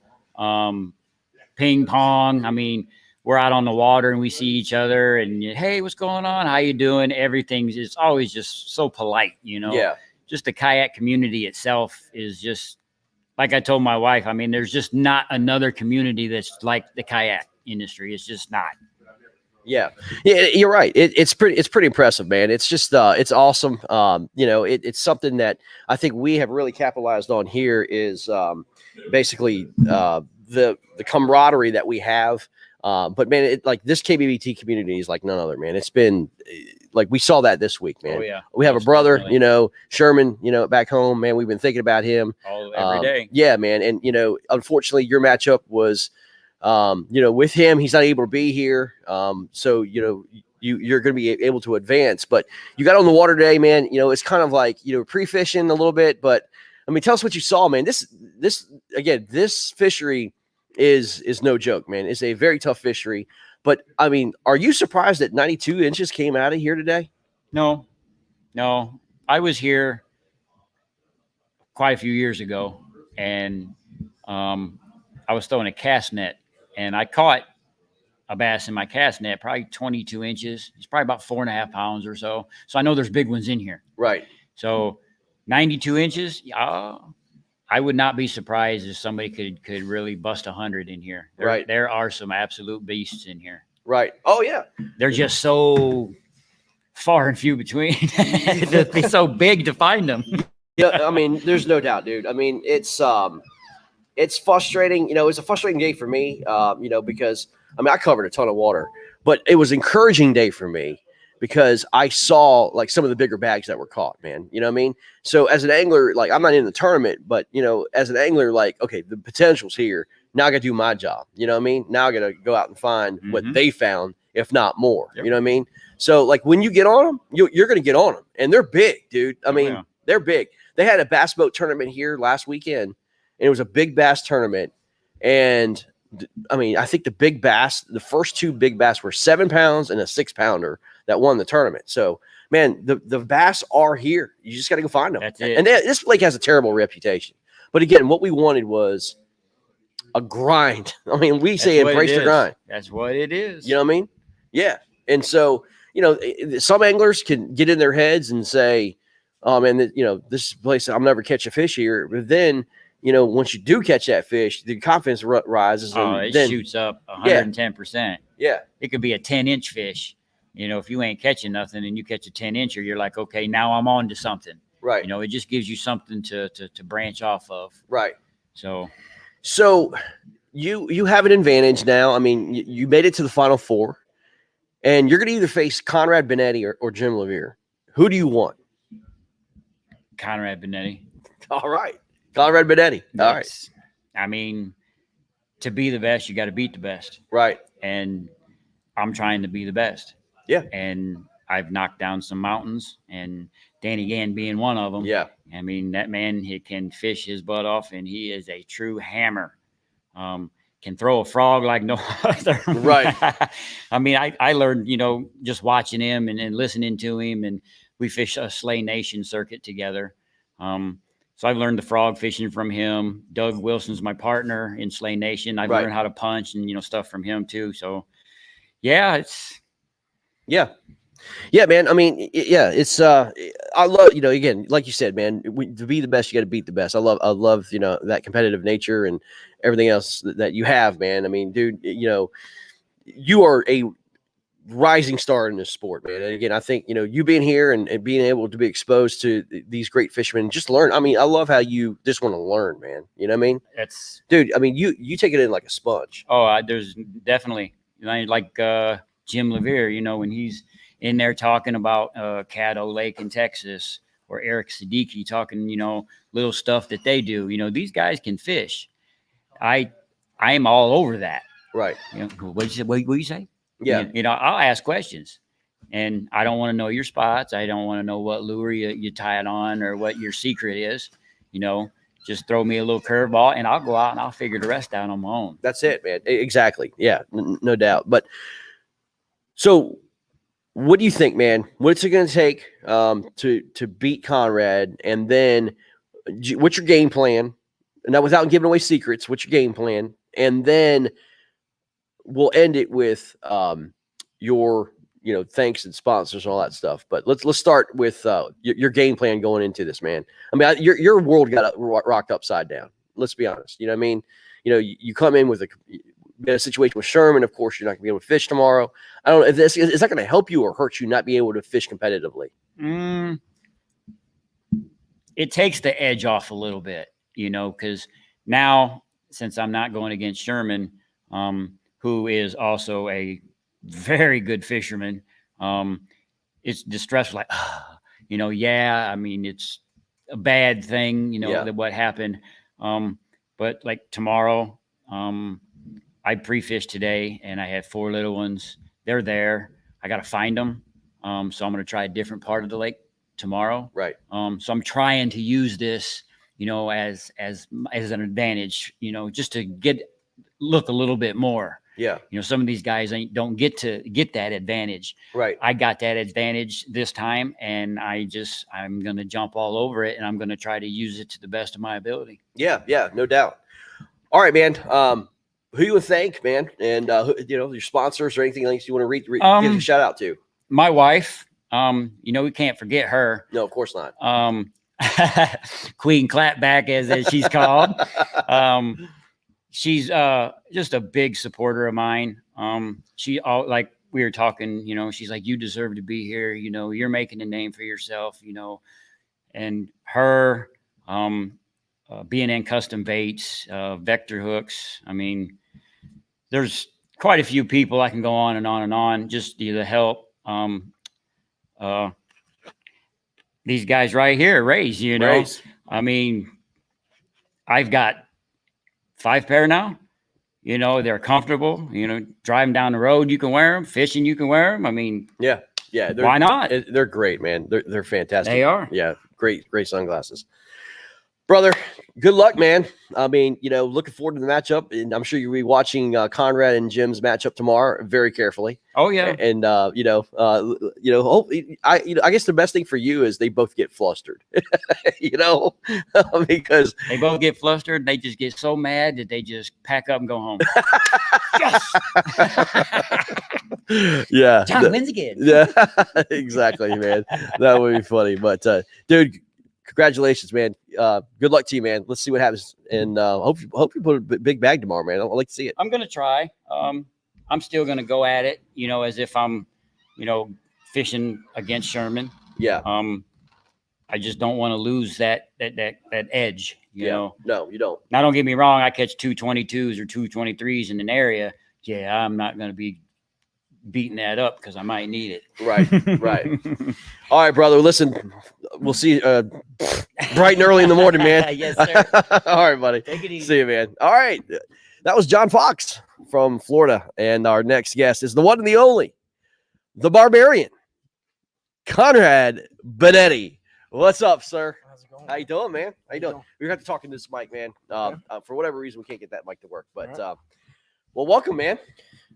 ping pong. I mean, we're out on the water and we see each other and, hey, what's going on? How you doing? Everything's is always just so polite, Yeah. Just the kayak community itself is just, like I told my wife, I mean, there's just not another community that's like the kayak industry. It's just not. Yeah, you're right. It's pretty impressive, man. It's just it's awesome. It's something that I think we have really capitalized on here is basically the camaraderie that we have. But man, like, this KBBT community is like none other, man. It's been like, we saw that this week, man. Oh, yeah. We have a brother, Sherman, back home, man. We've been thinking about him Every day. Yeah, man. And unfortunately, your matchup was. With him, he's not able to be here. So, you're going to be able to advance, but you got on the water today, man. It's kind of like, pre-fishing a little bit, but I mean, tell us what you saw, man. This fishery is no joke, man. It's a very tough fishery, but I mean, are you surprised that 92 inches came out of here today? No, I was here quite a few years ago, and, I was throwing a cast net, and I caught a bass in my cast net, probably 22 inches. It's probably about 4.5 pounds or so. So I know there's big ones in here. Right. So 92 inches, I would not be surprised if somebody could really bust 100 in here. Right. There are some absolute beasts in here. Right. Oh, yeah. They're just so far and few between. They're so big to find them. Yeah, I mean, there's no doubt, dude. I mean, it's frustrating. It's a frustrating day for me, because I covered a ton of water, but it was an encouraging day for me because I saw like some of the bigger bags that were caught, man. You know what I mean? So as an angler, like, I'm not in the tournament, but as an angler, like, okay, the potential's here. Now I got to do my job. You know what I mean? Now I got to go out and find what they found if not more. Yep. You know what I mean? So like when you get on them, you're going to get on them, and they're big, dude. I Oh, mean, yeah. they're big. They had a bass boat tournament here last weekend, and it was a big bass tournament. And I mean, I think the first 2 big bass were 7 pounds and a 6-pounder that won the tournament. So, man, the bass are here. You just got to go find them. That's it. And this lake has a terrible reputation. But again, what we wanted was a grind. I mean, we say what embrace it the is. grind. That's what it is. You know what I mean? Yeah. And so, some anglers can get in their heads and say, oh, man, this place, I'll never catch a fish here. But then, once you do catch that fish, the confidence rises. Oh, And it then, shoots up 110%. yeah. It could be a 10-inch fish. If you ain't catching nothing and you catch a 10-incher, you're like, okay, now I'm on to something. Right. It just gives you something to branch off of. Right. So you have an advantage now. I mean, you made it to the Final Four, and you're going to either face Conrad Benetti or Jim Levere. Who do you want? Conrad Benetti. All right. Conrad Benetti. All right. I mean, to be the best, you got to beat the best. Right. And I'm trying to be the best. Yeah. And I've knocked down some mountains, and Danny Gann being one of them. Yeah. I mean, that man, he can fish his butt off, and he is a true hammer. Can throw a frog like no other. Right. I mean, I learned, just watching him and listening to him, and we fish a Slay Nation circuit together. So I've learned the frog fishing from him. Doug Wilson's my partner in Slay Nation. I've learned how to punch and, stuff from him too. So yeah, yeah, man. I mean, yeah, it's I love, again, like you said, man, to be the best, you got to beat the best. I love that competitive nature and everything else that you have, man. I mean, dude, you are a rising star in this sport, man. And again, I think, you being here and being able to be exposed to these great fishermen, just learn. I mean, I love how you just want to learn, man. You know what I mean? That's, dude, I mean, you take it in like a sponge. Oh, there's definitely, like Jim Levere, when he's in there talking about Caddo Lake in Texas, or Eric Siddiqui talking, little stuff that they do. These guys can fish. I'm all over that. Right. What you say? Yeah. I'll ask questions, and I don't want to know your spots. I don't want to know what lure you tie it on or what your secret is. Just throw me a little curveball, and I'll go out and I'll figure the rest out on my own. That's it, man. Exactly. Yeah, no doubt. But so, what do you think, man? What's it going to take to beat Conrad? And then, what's your game plan? Now, without giving away secrets, what's your game plan? And then we'll end it with your thanks and sponsors and all that stuff. But let's start with your game plan going into this, man. I mean, your world got rocked upside down. Let's be honest. You know what I mean? You come in with a situation with Sherman. Of course, you're not going to be able to fish tomorrow. I don't know if is that going to help you or hurt you not being able to fish competitively? It takes the edge off a little bit, because now, since I'm not going against Sherman, who is also a very good fisherman, it's distressful. Like, yeah, I mean, it's a bad thing, that what happened. But like tomorrow, I pre-fished today, and I had 4 little ones. They're there. I got to find them. So I'm going to try a different part of the lake tomorrow. Right. So I'm trying to use this, as an advantage, just to look a little bit more. Yeah. Some of these guys don't get that advantage. Right. I got that advantage this time, and I'm going to jump all over it, and I'm going to try to use it to the best of my ability. Yeah. Yeah. No doubt. All right, man. Who you would thank, man? And, your sponsors or anything else you want to give a shout out to? My wife, we can't forget her. No, of course not. Queen Clapback, as she's called. She's just a big supporter of mine. Like we were talking, she's like, you deserve to be here. You're making a name for yourself, and her, B&N Custom Baits, Vector Hooks. I mean, there's quite a few people. I can go on and on and on, just the help. These guys right here, Rays, Rays. I mean, I've got 5 pair now, You know, they're comfortable. You know, driving down the road, you can wear them. Fishing, you can wear them. I mean, Yeah. why not? They're great, man. They're fantastic. They are. Yeah, great sunglasses. Brother, good luck, man. I mean, looking forward to the matchup, and I'm sure you'll be watching Conrad and Jim's matchup tomorrow very carefully. Oh yeah. And hopefully, I guess the best thing for you is they both get flustered, because They both get flustered. They just get so mad that they just pack up and go home. Yes. Yeah, John wins again. Yeah, exactly, man. That would be funny. But dude, congratulations, man. Good luck to you, man. Let's see what happens, and hope you put a big bag tomorrow, man. I'd like to see it. I'm gonna try. I'm still gonna go at it, as if I'm, fishing against Sherman. Yeah. I just don't want to lose that edge. You know. No, you don't. Now, don't get me wrong. I catch 222s or 223s in an area. Yeah, I'm not gonna be beating that up because I might need it. Right. All right, brother. Listen, we'll see you bright and early in the morning, man. Yes, sir. All right, buddy. Take it easy. See you, man. All right. That was John Fox from Florida. And our next guest is the one and the only, the Barbarian, Conrad Benetti. What's up, sir? How's it going? How you doing, man? How you doing? doing? We're going to talk in this mic, man. For whatever reason, we can't get that mic to work. But, All well, welcome, man.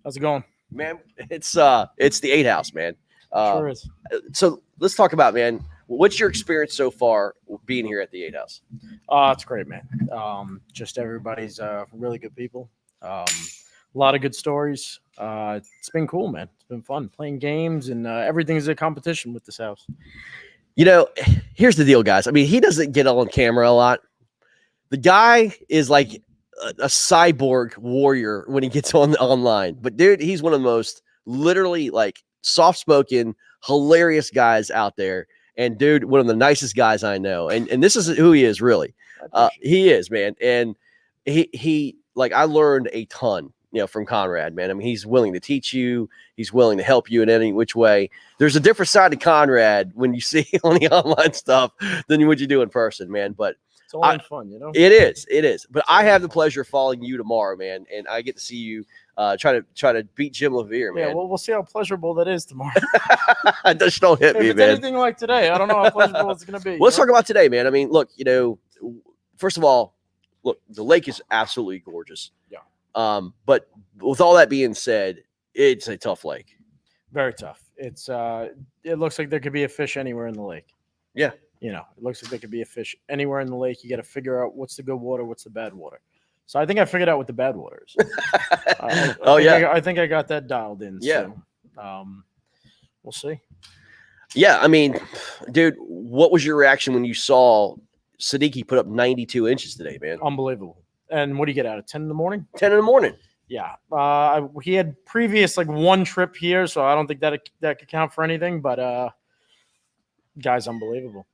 How's it going? Man, it's the 8 House, man. Sure is. So let's talk about, man, what's your experience so far being here at the 8 House? It's great, man. Just everybody's really good people. A lot of good stories. It's been cool, man. It's been fun playing games, and everything is a competition with this house. Here's the deal, guys. I mean, he doesn't get on camera a lot. The guy is like a cyborg warrior when he gets online. But dude, he's one of the most literally like soft-spoken, hilarious guys out there. And dude, one of the nicest guys I know. And this is who he is, really. He is, man. And he like, I learned a ton, from Conrad, man. I mean, he's willing to teach you. He's willing to help you in any which way. There's a different side to Conrad when you see on the online stuff than what you do in person, man. But It's all in fun, It is. But I have the pleasure of following you tomorrow, man, and I get to see you try to beat Jim Levere, man. Yeah, well, we'll see how pleasurable that is tomorrow. Just don't hit If me, it's man. anything like today, I don't know how pleasurable it's going to be. Well, let's talk about today, man. I mean, look, first of all, look, the lake is absolutely gorgeous. Yeah. But with all that being said, it's a tough lake. Very tough. It looks like there could be a fish anywhere in the lake. Yeah. It looks like there could be a fish anywhere in the lake. You got to figure out what's the good water, what's the bad water. So I think I figured out what the bad water is. I think I got that dialed in. Yeah. So, we'll see. Yeah, I mean, dude, what was your reaction when you saw Siddiqui put up 92 inches today, man? Unbelievable. And what do you get out of 10 in the morning? 10 in the morning. Yeah. He had previous one trip here, so I don't think that could count for anything. But guy's unbelievable.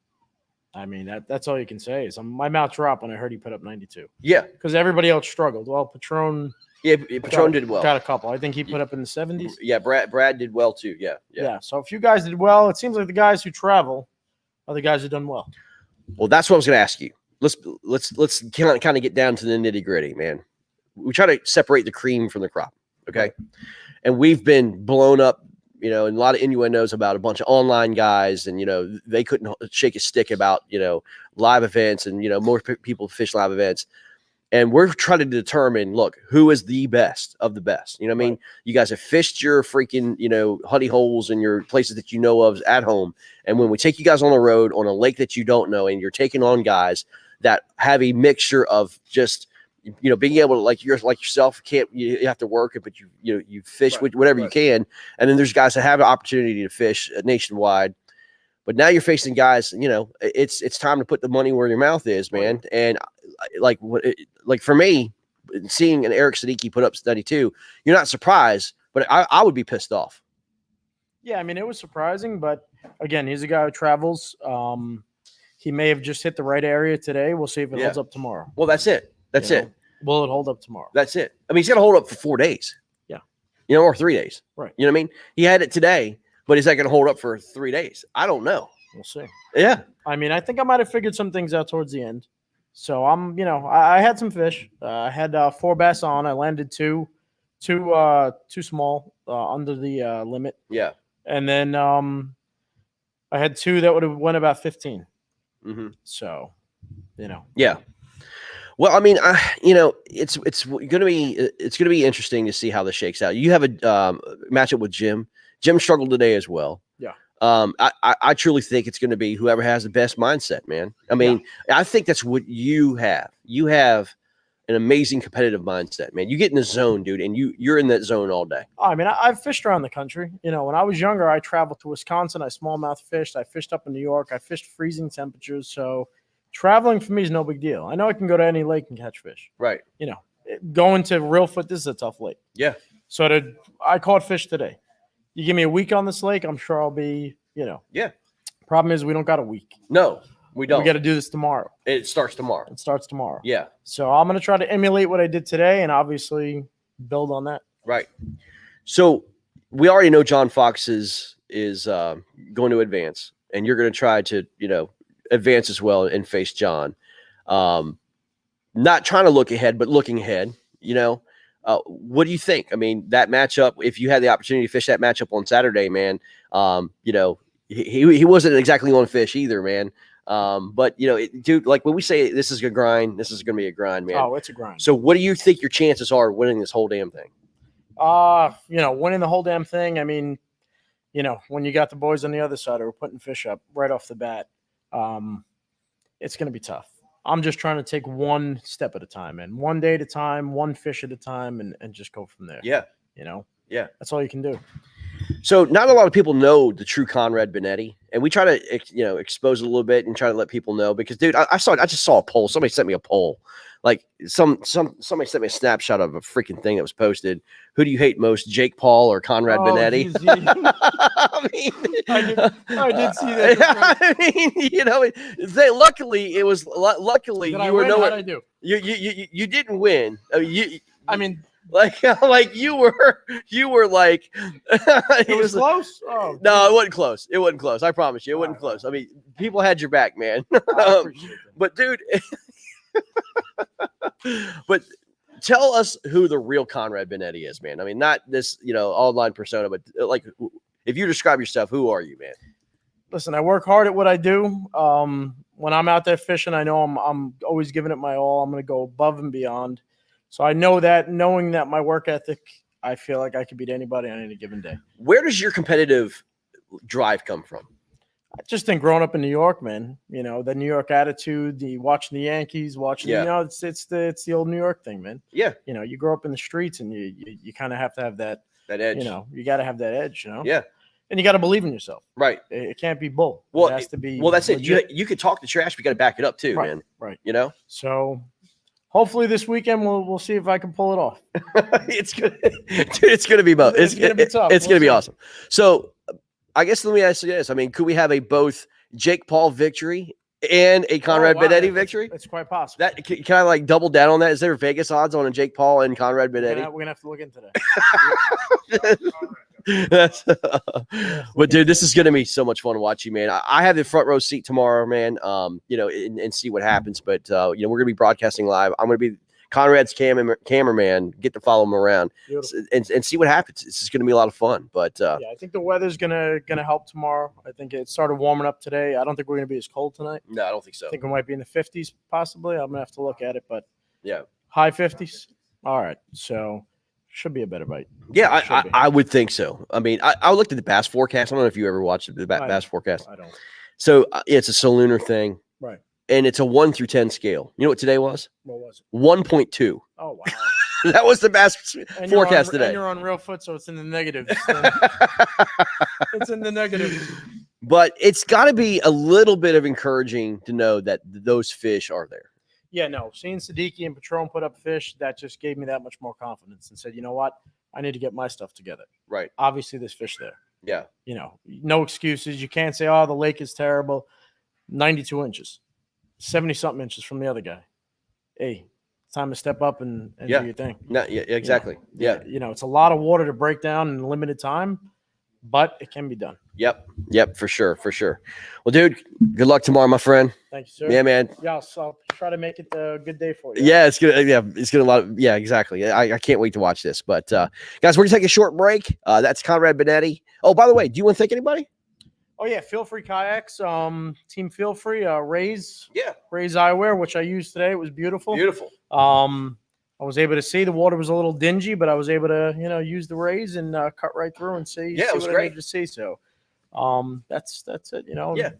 I mean, that's all you can say. Is my mouth dropped when I heard he put up 92. Yeah, because everybody else struggled. Well, Patron. Yeah, Patron did well. Got a couple. I think he put up in the 70s. Yeah, Brad did well too. Yeah. So a few guys did well. It seems like the guys who travel are the guys who done well. Well, that's what I was going to ask you. Let's kind of get down to the nitty gritty, man. We try to separate the cream from the crop, okay? And we've been blown up, and a lot of innuendos about a bunch of online guys, and they couldn't shake a stick about live events, and more people fish live events. And we're trying to determine, look, who is the best of the best. You know what I mean? You guys have fished your freaking, honey holes and your places that you know of at home. And when we take you guys on the road on a lake that you don't know, and you're taking on guys that have a mixture of just, being able to, like yourself, you have to work it, but you fish with whatever you can. And then there's guys that have an opportunity to fish nationwide. But now you're facing guys, it's time to put the money where your mouth is, man. And like for me, seeing an Eric Siddiqui put up 92, you're not surprised, but I would be pissed off. Yeah, I mean, it was surprising, but again, he's a guy who travels. He may have just hit the right area today. We'll see if it holds up tomorrow. Well, that's it. That's it. Will it hold up tomorrow? That's it. I mean, he's got to hold up for 4 days. Yeah. Or 3 days. Right. You know what I mean? He had it today, but is that going to hold up for 3 days? I don't know. We'll see. Yeah. I mean, I think I might have figured some things out towards the end. So I had some fish. I had 4 bass on. I landed two small under the limit, Yeah. and then I had 2 that would have went about 15. Mm-hmm. So, Yeah. Well, I mean, it's gonna be interesting to see how this shakes out. You have a matchup with Jim. Jim struggled today as well. Yeah. I truly think it's going to be whoever has the best mindset, man. I mean, I think that's what you have. You have an amazing competitive mindset, man. You get in the zone, dude, and you're in that zone all day. I mean, I've fished around the country. When I was younger, I traveled to Wisconsin. I smallmouth fished. I fished up in New York. I fished freezing temperatures. So traveling for me is no big deal. I know I can go to any lake and catch fish. Right. Going to Reelfoot, this is a tough lake. Yeah. So I caught fish today. You give me a week on this lake, I'm sure I'll be, Yeah. Problem is we don't got a week. No, we don't. We got to do this tomorrow. It starts tomorrow. It starts tomorrow. Yeah. So I'm going to try to emulate what I did today and obviously build on that. Right. So we already know John Fox is going to advance, and you're going to try to, advance as well and face John. Not trying to look ahead, but looking ahead, what do you think? I mean, that matchup, if you had the opportunity to fish that matchup on Saturday, man, he wasn't exactly on fish either, man. But dude, like when we say this is a grind, this is going to be a grind, man. Oh, it's a grind. So what do you think your chances are of winning this whole damn thing? Winning the whole damn thing. I mean, when you got the boys on the other side who are putting fish up right off the bat, it's going to be tough. I'm just trying to take one step at a time and one day at a time, one fish at a time, and just go from there. Yeah. Yeah. That's all you can do. So not a lot of people know the true Conrad Benetti, and we try to, expose it a little bit and try to let people know because, dude, I just saw a poll. Somebody sent me a poll. Like somebody sent me a snapshot of a freaking thing that was posted. Who do you hate most, Jake Paul or Conrad Benetti? Geez, yeah. I did see that. I mean, luckily it was luckily Did you I were win? nowhere. How'd I do? You didn't win. I mean, like you were like it was close. Oh, no, it wasn't close. It wasn't close. I promise you, it wasn't close. I mean, people had your back, man. I appreciate it. But dude, but tell us who the real Conrad Benetti is, man. I mean, not this, online persona, but like, if you describe yourself, who are you, man? Listen, I work hard at what I do. When I'm out there fishing, I know I'm always giving it my all. I'm going to go above and beyond. So I know that, knowing that my work ethic, I feel like I could beat anybody on any given day. Where does your competitive drive come from? I just think growing up in New York, man, the New York attitude, the watching the Yankees, it's the old New York thing, man. Yeah. You grow up in the streets and you kind of have to have that edge. You got to have that edge, Yeah. And you got to believe in yourself. Right. It can't be bull. Well, it has to be. Well, that's legit. it. You could talk the trash, but you got to back it up too, Right, man. Right. So hopefully this weekend we'll see if I can pull it off. it's gonna be both. It's gonna be tough. It's gonna be awesome. So I guess let me ask you this. I mean, could we have a both Jake Paul victory and a Conrad Benetti victory? It's quite possible. That can I like double down on that? Is there Vegas odds on a Jake Paul and Conrad Benetti? We're gonna have to look into that. But dude, this is gonna be so much fun to watch you, man. I have the front row seat tomorrow, man. And see what happens. But we're gonna be broadcasting live. I'm gonna be Conrad's cameraman. Get to follow him around and see what happens. It's just gonna be a lot of fun. But I think the weather's gonna help tomorrow. I think it started warming up today. I don't think we're gonna be as cold tonight. No, I don't think so. I think we might be in the 50s possibly. I'm gonna have to look at it, but yeah, high 50s. All right, so should be a better bite. Yeah, I would think so. I mean, I looked at the bass forecast. I don't know if you ever watched the bass forecast. I don't. So it's a solunar thing, right? And it's a 1 through 10 scale. You know what today was? What was it? 1.2. Oh wow. That was the bass forecast today. And you're on real foot, so it's in the negatives. It's in the negatives. But it's got to be a little bit of encouraging to know that those fish are there. Yeah, no. Seeing Siddiqui and Patron put up fish, that just gave me that much more confidence and said, you know what? I need to get my stuff together. Right. Obviously, there's fish there. Yeah. No excuses. You can't say, oh, the lake is terrible. 92 inches, 70-something inches from the other guy. Hey, it's time to step up and do your thing. No, yeah, exactly. Yeah. It's a lot of water to break down in limited time, but it can be done. Yep, for sure. Well, dude, good luck tomorrow, my friend. Thank you, sir. Yeah, man. Yeah, so I'll try to make it a good day for you. Yeah, it's gonna. Yeah, it's gonna. Yeah, exactly. I can't wait to watch this. But guys, we're gonna take a short break. That's Conrad Benetti. Oh, by the way, do you want to thank anybody? Oh yeah, Feel Free Kayaks. Team Feel Free. Rays. Yeah. Rays eyewear, which I used today. It was beautiful. Beautiful. I was able to see the water was a little dingy, but I was able to use the rays and cut right through and see. Yeah, it see was what great. I needed to see. So, that's it. Yeah.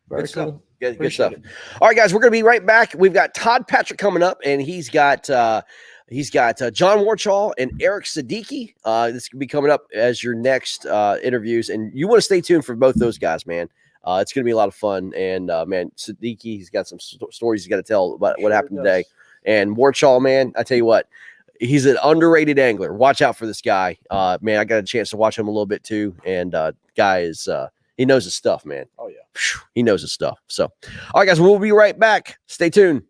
Very Good stuff. cool. Good Appreciate stuff. it. All right, guys, we're gonna be right back. We've got Todd Patrick coming up, and he's got John Warchall and Eric Siddiqui. This could be coming up as your next interviews, and you want to stay tuned for both those guys, man. It's gonna be a lot of fun, and man, Siddiqui, he's got some stories he's got to tell about what happened today. And Warchall, man, I tell you what, he's an underrated angler. Watch out for this guy, man. I got a chance to watch him a little bit too, and guy is he knows his stuff, man. Oh yeah. He knows his stuff. So, all right, guys, we'll be right back. Stay tuned.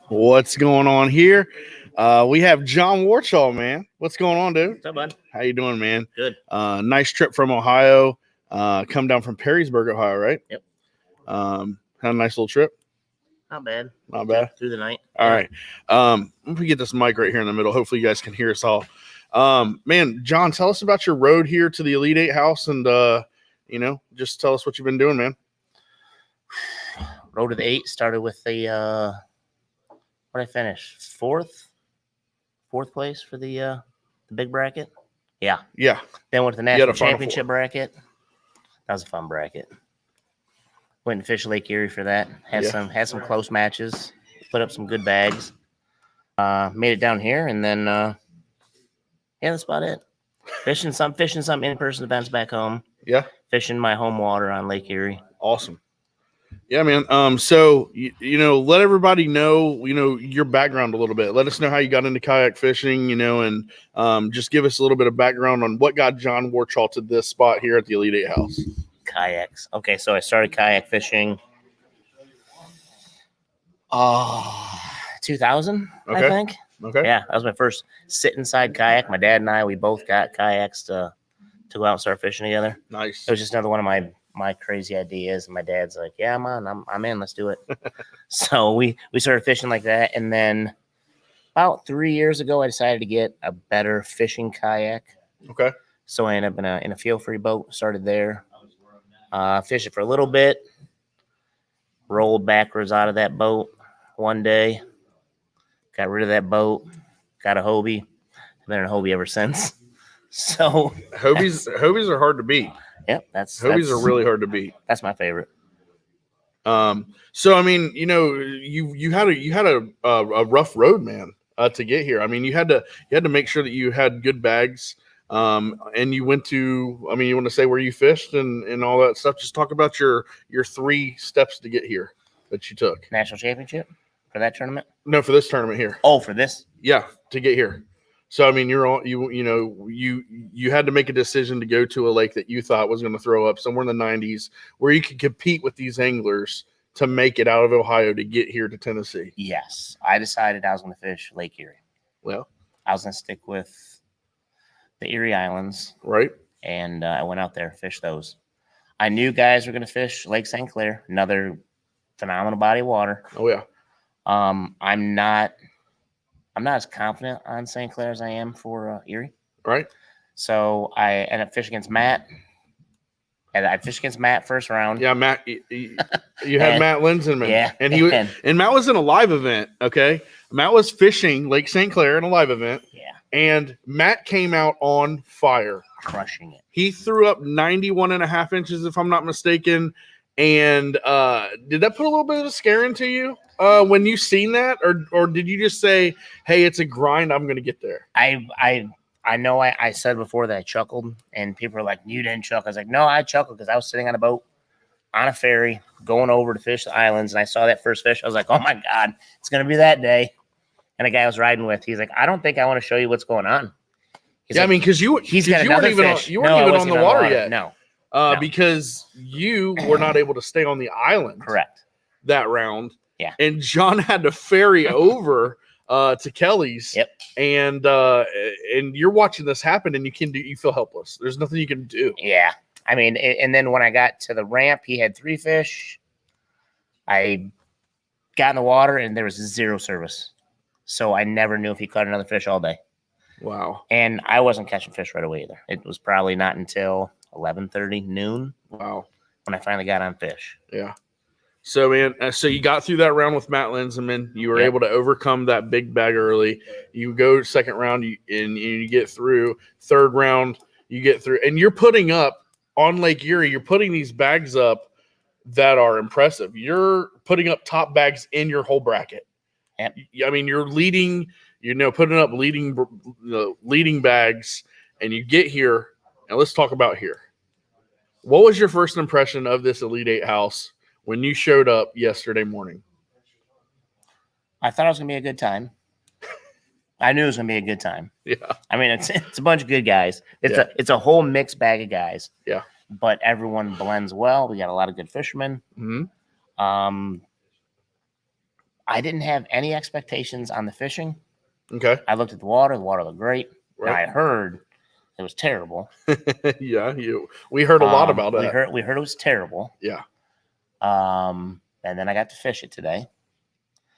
What's going on here? We have John Warchall, man. What's going on, dude? What's up, bud? How you doing, man? Good. Nice trip from Ohio. Come down from Perrysburg, Ohio, right? Yep. Had a nice little trip. Not bad. Not bad. Through the night. All right. Let me get this mic right here in the middle. Hopefully you guys can hear us all. Man, John, tell us about your road here to the Elite Eight house and, just tell us what you've been doing, man. Road to the 8 started with the what did I finish? Fourth place for the big bracket. Yeah. Yeah. Then went to the national championship bracket. That was a fun bracket. Went to fish Lake Erie for that. Had some close matches. Put up some good bags. Made it down here, and then that's about it. Fishing some in-person events back home. Yeah. Fishing my home water on Lake Erie. Awesome. Yeah, man. So let everybody know, your background a little bit. Let us know how you got into kayak fishing, and just give us a little bit of background on what got John Warchall to this spot here at the Elite Eight house. Kayaks. Okay, so I started kayak fishing 2000, Okay. I think. Okay. Yeah, that was my first sit inside kayak. My dad and I, we both got kayaks to go out and start fishing together. Nice. It was just another one of my crazy ideas, and my dad's like, "Yeah, I'm in. Let's do it." So we started fishing like that, and then about 3 years ago, I decided to get a better fishing kayak. Okay. So I ended up in a feel free boat. Started there. Fished it for a little bit. Rolled backwards out of that boat one day. Got rid of that boat. Got a Hobie. I've been in a Hobie ever since. So Hobies are hard to beat. Yep, Hobies are really hard to beat. That's my favorite. So I mean, you had a rough road, man, to get here. I mean, you had to make sure that you had good bags. And you went to, I mean, you want to say where you fished and all that stuff. Just talk about your 3 steps to get here that you took. National championship for that tournament? No, for this tournament here. Oh, for this? Yeah, to get here. So I mean, you had to make a decision to go to a lake that you thought was going to throw up somewhere in the 90s, where you could compete with these anglers to make it out of Ohio to get here to Tennessee. Yes, I decided I was going to fish Lake Erie. Well, I was going to stick with the Erie Islands, right? And I went out there, fished those. I knew guys were going to fish Lake St. Clair, another phenomenal body of water. Oh yeah. I'm not as confident on St. Clair as I am for Erie. Right. So I ended up fishing against Matt. And I fished against Matt first round. Yeah, Matt. You had Matt Linsenman. Yeah. And Matt was in a live event. Okay. Matt was fishing Lake St. Clair in a live event. Yeah. And Matt came out on fire. Crushing it. He threw up 91.5 inches, if I'm not mistaken. And did that put a little bit of a scare into you when you seen that? Or did you just say, hey, it's a grind, I'm going to get there? I know I said before that I chuckled, and people were like, you didn't chuckle. I was like, no, I chuckled because I was sitting on a boat on a ferry going over to fish the islands, and I saw that first fish. I was like, oh, my God, it's going to be that day. And the guy I was riding with, he's like, I don't think I want to show you what's going on. He's like, I mean, because you weren't even on the water yet. No. Because you were not able to stay on the island. Correct. That round. Yeah. And John had to ferry over to Kelly's. Yep. And you're watching this happen, and you feel helpless. There's nothing you can do. Yeah. I mean, and then when I got to the ramp, he had 3 fish. I got in the water, and there was 0 service. So I never knew if he caught another fish all day. Wow. And I wasn't catching fish right away either. It was probably not until 11:30 noon. Wow. When I finally got on fish. Yeah. So, man, so you got through that round with Matt Linsenman. You were able to overcome that big bag early. You go second round, and you get through. Third round, you get through. And you're putting up, on Lake Erie, you're putting these bags up that are impressive. You're putting up top bags in your whole bracket. Yep. I mean, you're leading, putting up leading bags, and you get here, and let's talk about here. What was your first impression of this Elite 8 house when you showed up yesterday morning? I thought it was going to be a good time. I knew it was going to be a good time. Yeah. I mean, it's a bunch of good guys. It's a whole mixed bag of guys. Yeah. But everyone blends well. We got a lot of good fishermen. Mm-hmm. I didn't have any expectations on the fishing. Okay. I looked at the water. The water looked great. Right. And I heard it was terrible. Yeah. We heard a lot about that. We heard it was terrible. Yeah. And then I got to fish it today.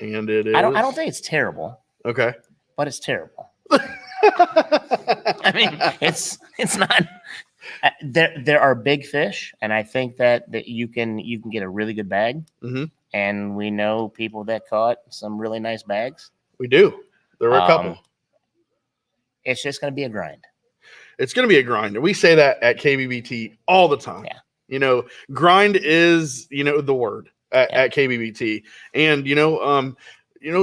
And it is. I don't think it's terrible. Okay. But it's terrible. I mean, it's not. There are big fish, and I think that you can get a really good bag. Mm-hmm. And we know people that caught some really nice bags. We do. There were a couple. It's just going to be a grind. It's going to be a grind. And we say that at KBBT all the time. Yeah. Grind is, the word at KBBT. And,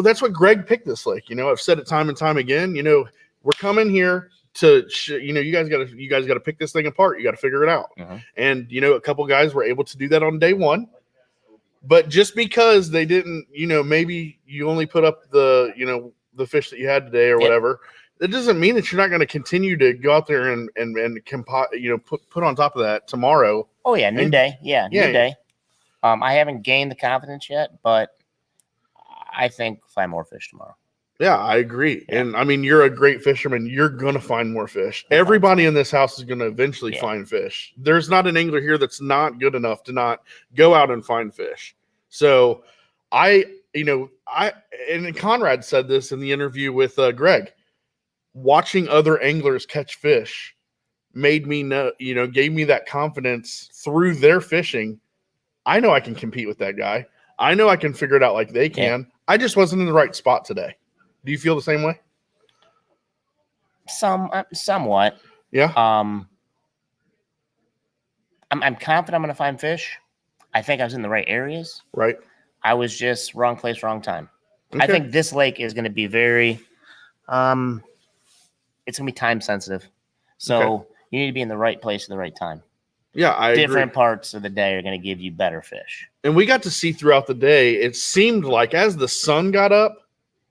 that's what Greg picked this lake. I've said it time and time again. We're coming here to, you guys got to pick this thing apart. You got to figure it out. Mm-hmm. And, a couple guys were able to do that on day one. But just because they didn't, maybe you only put up the fish that you had today or whatever, that doesn't mean that you're not going to continue to go out there and put on top of that tomorrow. Oh yeah, new day. Yeah, new day. I haven't gained the confidence yet, but I think find more fish tomorrow. Yeah, I agree. Yeah. And I mean, you're a great fisherman. You're going to find more fish. Everybody in this house is going to eventually find fish. There's not an angler here that's not good enough to not go out and find fish. So and Conrad said this in the interview with Greg, watching other anglers catch fish made me know, gave me that confidence through their fishing. I know I can compete with that guy. I know I can figure it out like they can. I just wasn't in the right spot today. Do you feel the same way? Somewhat. Yeah. I'm confident I'm going to find fish. I think I was in the right areas. Right. I was just wrong place, wrong time. Okay. I think this lake is going to be very, it's going to be time sensitive. So you need to be in the right place at the right time. Yeah, I Different agree. parts of the day are going to give you better fish. And we got to see throughout the day, it seemed like as the sun got up,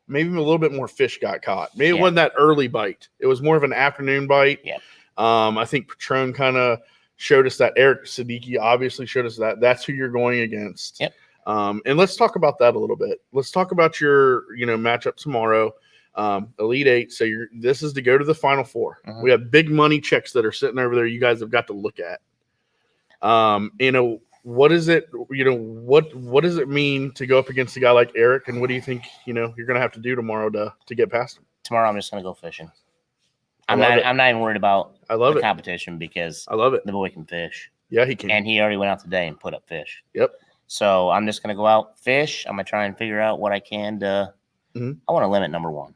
maybe a little bit more fish got caught. Maybe it wasn't that early bite. It was more of an afternoon bite. Yeah. I think Patron kind of showed us that. Eric Siddiqui obviously showed us that. That's who you're going against. Yep. And let's talk about that a little bit. Let's talk about your, matchup tomorrow. Elite Eight. So this is to go to the Final Four. We have big money checks that are sitting over there. You guys have got to look at. What is it? What does it mean to go up against a guy like Eric? And what do you think? You're going to have to do tomorrow to get past him. Tomorrow, I'm just going to go fishing. I'm not even worried about the competition because I love it. The boy can fish. Yeah, he can. And he already went out today and put up fish. Yep. So I'm just going to go out, fish. I'm going to try and figure out what I can to. I want to limit number one.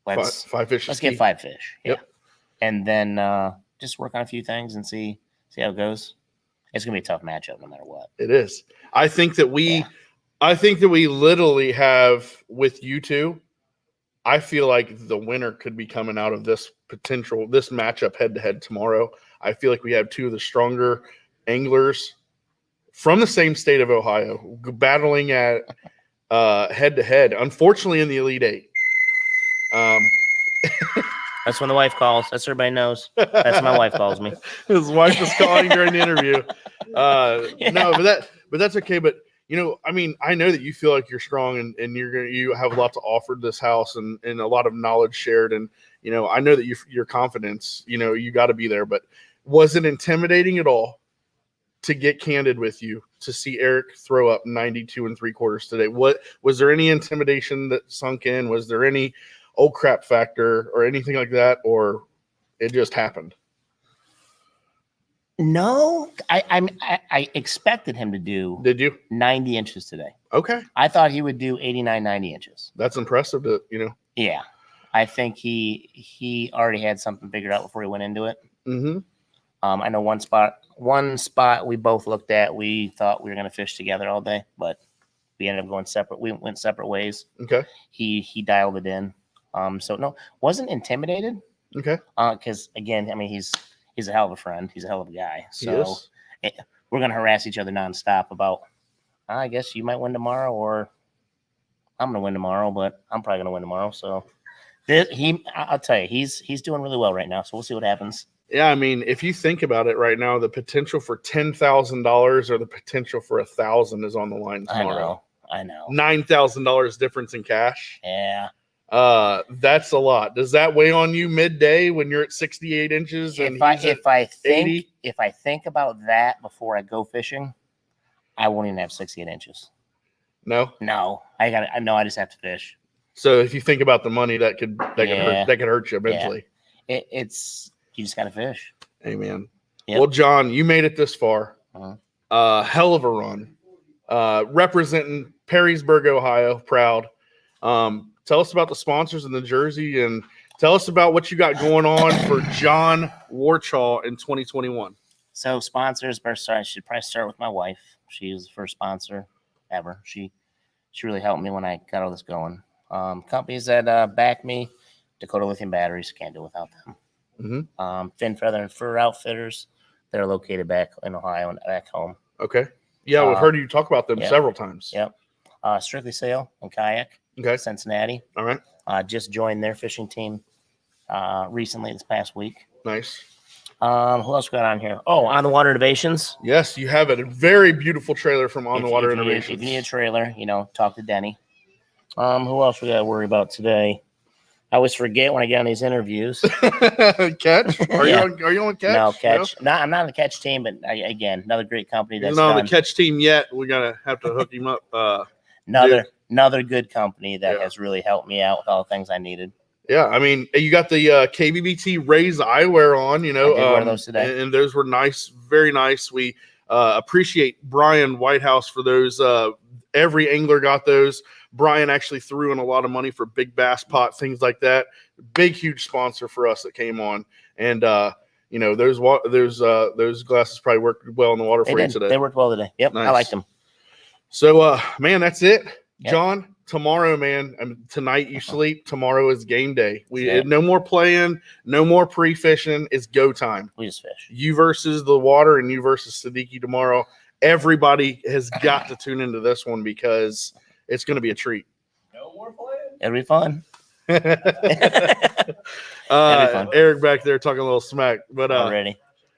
Five fish. Let's get 5 fish. Yep. Yeah. And then just work on a few things and see how it goes. It's going to be a tough matchup no matter what. It is. I think that we literally have with you two. I feel like the winner could be coming out of this matchup head to head tomorrow. I feel like we have two of the stronger anglers from the same state of Ohio battling at head to head. Unfortunately, in the Elite Eight. That's when the wife calls. That's everybody knows. That's when my wife calls me. His wife is calling during the interview. No, but that's okay. But I know that you feel like you're strong and you have a lot to offer this house and a lot of knowledge shared. And I know that your confidence, you got to be there. But was it intimidating at all to get candid with you to see Eric throw up 92 3/4 today? What was there any intimidation that sunk in? Was there any oh crap factor or anything like that, or it just happened? No, I expected him to do. Did you 90 inches today? Okay. I thought he would do 89, 90 inches. That's impressive. Yeah, I think he already had something figured out before he went into it. Mm-hmm. I know one spot we both looked at. We thought we were going to fish together all day, but we ended up going separate. We went separate ways. Okay. He dialed it in. So no, wasn't intimidated. Okay. Because again, he's a hell of a friend. He's a hell of a guy. So we're gonna harass each other nonstop about. I guess you might win tomorrow, or I'm gonna win tomorrow, but I'm probably gonna win tomorrow. So I'll tell you, he's doing really well right now. So we'll see what happens. Yeah, if you think about it right now, the potential for $10,000 or the potential for 1,000 is on the line tomorrow. I know. $9,000 difference in cash. Yeah. That's a lot. Does that weigh on you midday when you're at 68 inches? And if I think about that before I go fishing, I won't even have 68 inches. No. I just have to fish. So if you think about the money, that could hurt you eventually. Yeah. You just got to fish. Amen. Yep. Well, John, you made it this far. Hell of a run. Representing Perrysburg, Ohio, proud. Tell us about the sponsors and the jersey, and tell us about what you got going on for John Warchaw in 2021. So sponsors, I should probably start with my wife. She was the first sponsor ever. She really helped me when I got all this going. Companies that back me, Dakota Lithium Batteries, can't do without them. Mm-hmm. Fin, Feather, and Fur Outfitters. They're located back in Ohio and back home. Okay. Yeah, we've heard you talk about them several times. Yep. Strictly Sail and Kayak. Okay. Cincinnati. All right. Just joined their fishing team recently this past week. Nice. Who else we got on here? Oh, On the Water Innovations. Yes, you have a very beautiful trailer from On the Water Innovations. If you need a trailer, talk to Denny. Who else we got to worry about today? I always forget when I get on these interviews. Catch? Are you on Catch? No, Catch. No? I'm not on the Catch team, but again, another great company. He's not on the Catch team yet. We're gonna have to hook him up. Another good company that has really helped me out with all the things I needed. Yeah, I mean, you got the KBBT Raise eyewear on, you know. I did wear those today. And those were nice, very nice. We appreciate Brian Whitehouse for those. Every angler got those. Brian actually threw in a lot of money for big bass pot, things like that. Big, huge sponsor for us that came on. And, you know, those glasses probably worked well in the water for you today. They worked well today. Yep, Nice. I liked them. So, man, that's it. Yep. John, tomorrow, man, tonight you sleep. Tomorrow is game day. Yep. No more playing, no more pre-fishing. It's go time. We just fish. You versus the water and you versus Siddiqui tomorrow. Everybody has got to tune into this one because it's going to be a treat. No more playing. It'll be fun. Eric back there talking a little smack, but already.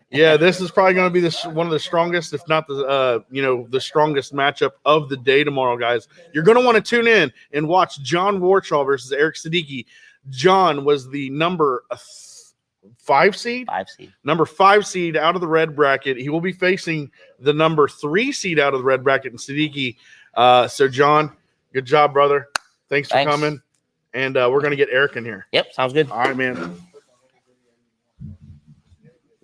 Yeah, this is probably going to be one of the strongest, if not the the strongest matchup of the day tomorrow, guys. You're going to want to tune in and watch John Warchall versus Eric Siddiqui. John was the number 5 seed. 5 seed. Number 5 seed out of the red bracket. He will be facing the number 3 seed out of the red bracket in Siddiqui. So, John, good job, brother. Thanks for coming. And we're going to get Eric in here. Yep, sounds good. All right, man.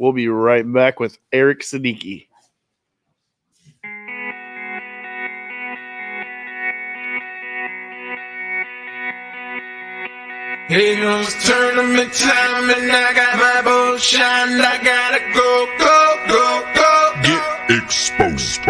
We'll be right back with Eric Siddiqui. It was tournament time and I got my boat shined. I gotta go, go, go, go. Get exposed.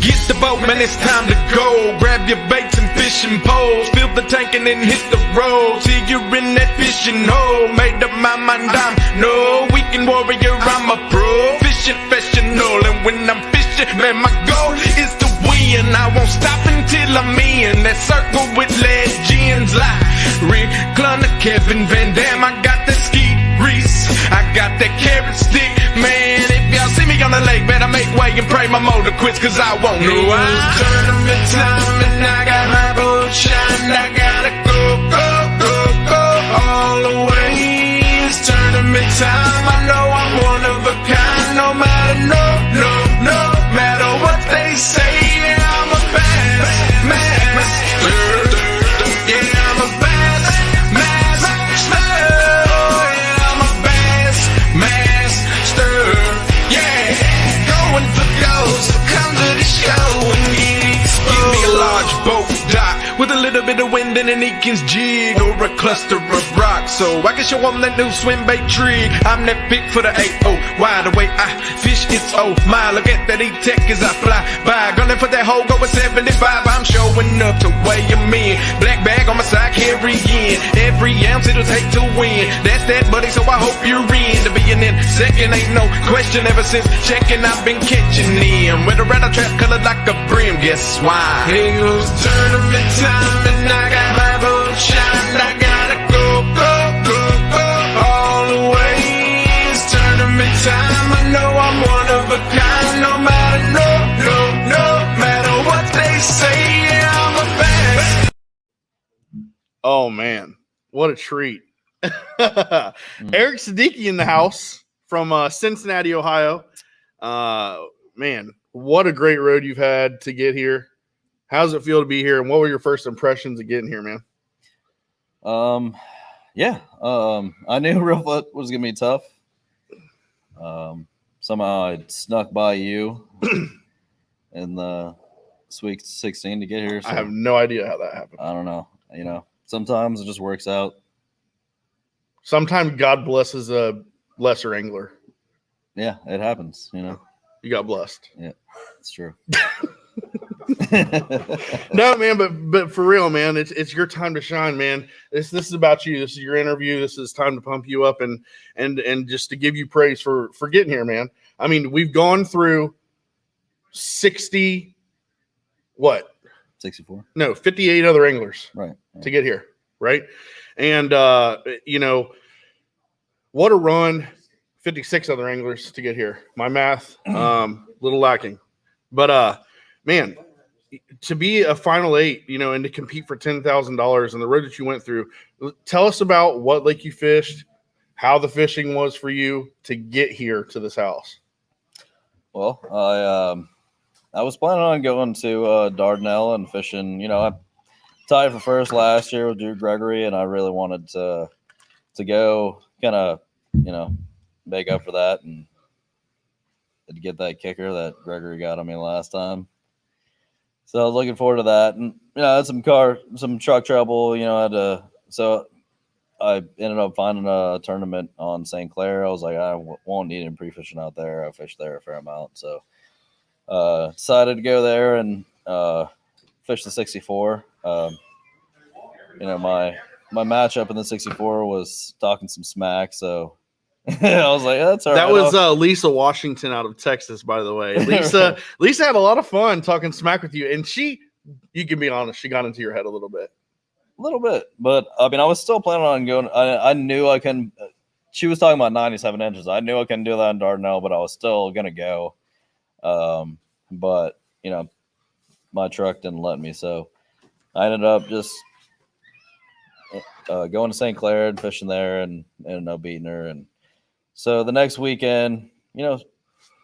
Get the boat, man, it's time to go. Grab your baits and fishing poles. Fill the tank and then hit the road. See you're in that fishing hole. Made up my mind, I'm no weekend warrior, I'm a pro. Fishing professional, and when I'm fishing, man, my goal is to win. I won't stop until I'm in that circle with legends like Rick Clunner, Kevin Van Dam. I got that ski grease, I got that carrot stick, man. If y'all see me on the lake, man, I make way and pray my motor quits, cause I won't know why. Tournament time and I got my boat shined. I gotta go, go, go, go all the way. It's tournament time, I know I'm one of a kind. No matter, no matter what they say, yeah, I'm a master. Yeah, I'm a master. Yeah, I'm a master. Yeah, going for goals. Come to the show and get exposed. Give me a large boat dock with a little bit of wind and an Eakins jig or a cluster of rocks, so I can show them that new swim bait trick. I'm that pick for the 8-0. Wide awake, I fish, it's oh my. Look at that E-Tech as I fly by. Gunning for that hole, go with 75. I'm showing up to weigh them in. Black bag on my side, carrying every ounce it'll take to win. That's that, buddy, so I hope you're in. To being in second ain't no question. Ever since checking, I've been catching them. With a rattle trap colored like a brim, guess why? It was tournament time and I got my boat shined. I gotta go, go, go, go all the way. It's tournament time, I know I'm one of a kind. No matter, no matter what they say, yeah, I'm a best. Oh, man. What a treat. Eric Siddiqui in the house from Cincinnati, Ohio. Man, what a great road you've had to get here. How does it feel to be here, and what were your first impressions of getting here, man? I knew Reelfoot was gonna be tough. Somehow I snuck by you in the Sweet 16 to get here. So I have no idea how that happened. I don't know. You know, sometimes it just works out. Sometimes God blesses a lesser angler. Yeah, it happens. You know, you got blessed. Yeah, it's true. No, man, but for real, man, it's your time to shine, man. This is about you. This is your interview. This is time to pump you up and just to give you praise for getting here, man. I mean, we've gone through 58 other anglers, right, to get here, right? And what a run. 56 other anglers to get here. My math, little lacking, but man, to be a final 8, and to compete for $10,000 and the road that you went through. Tell us about what lake you fished, how the fishing was for you to get here to this house. Well, I was planning on going to Dardanelle and fishing. I tied for first last year with Drew Gregory, and I really wanted to go kind of, make up for that and to get that kicker that Gregory got on me last time. So I was looking forward to that, and I had some truck trouble. So I ended up finding a tournament on St. Clair. I was like, I won't need any pre-fishing out there. I fished there a fair amount, so decided to go there and fish the 64. My matchup in the 64 was talking some smack, so I was like, that's all right. That was Lisa Washington out of Texas, by the way. Lisa had a lot of fun talking smack with you, and you can be honest, she got into your head a little bit. A little bit, but I mean, I was still planning on going. I knew I can. She was talking about 97 inches. I knew I couldn't do that in Dardanelle, but I was still gonna go. But my truck didn't let me, so I ended up just going to St. Clair and fishing there, and ended up beating her. And so the next weekend,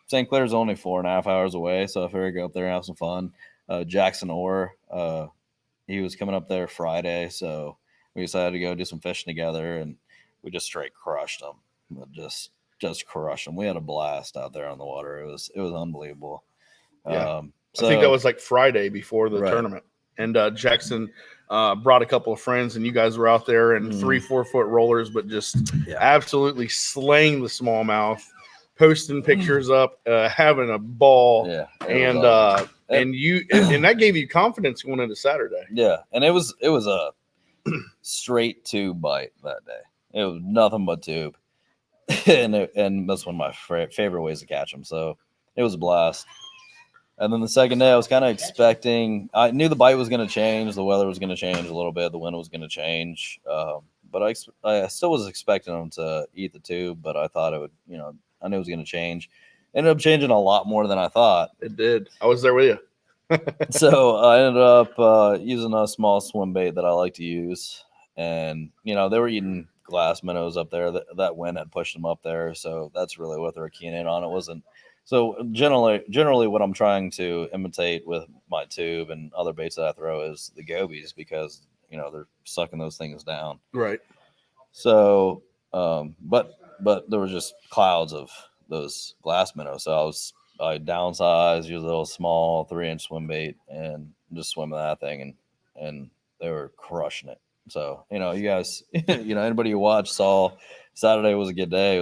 St. Clair's only 4.5 hours away, so I figured go up there and have some fun. Jackson Orr, he was coming up there Friday, so we decided to go do some fishing together, and we just straight crushed them. Just crushed them. We had a blast out there on the water. It was unbelievable. Yeah. I think that was like Friday before the tournament. And Jackson brought a couple of friends, and you guys were out there in 3-4 foot rollers, but just absolutely slaying the smallmouth, posting pictures up, having a ball. Yeah. And awesome. and that gave you confidence going into Saturday. Yeah. And it was a straight tube bite that day. It was nothing but tube. and that's one of my favorite ways to catch them. So it was a blast. And then the second day, I was kind of expecting. I knew the bite was going to change, the weather was going to change a little bit, the wind was going to change. But I still was expecting them to eat the tube, but I thought it would. I knew it was going to change. Ended up changing a lot more than I thought. It did. I was there with you. So I ended up using a small swim bait that I like to use, and they were eating glass minnows up there. That wind had pushed them up there, so that's really what they're keying in on. It wasn't. So generally, what I'm trying to imitate with my tube and other baits that I throw is the gobies, because they're sucking those things down. Right. So, but there was just clouds of those glass minnows. So I downsized, used a little small 3-inch swim bait, and just swimming that thing, and they were crushing it. So you guys, anybody who watched saw Saturday was a good day.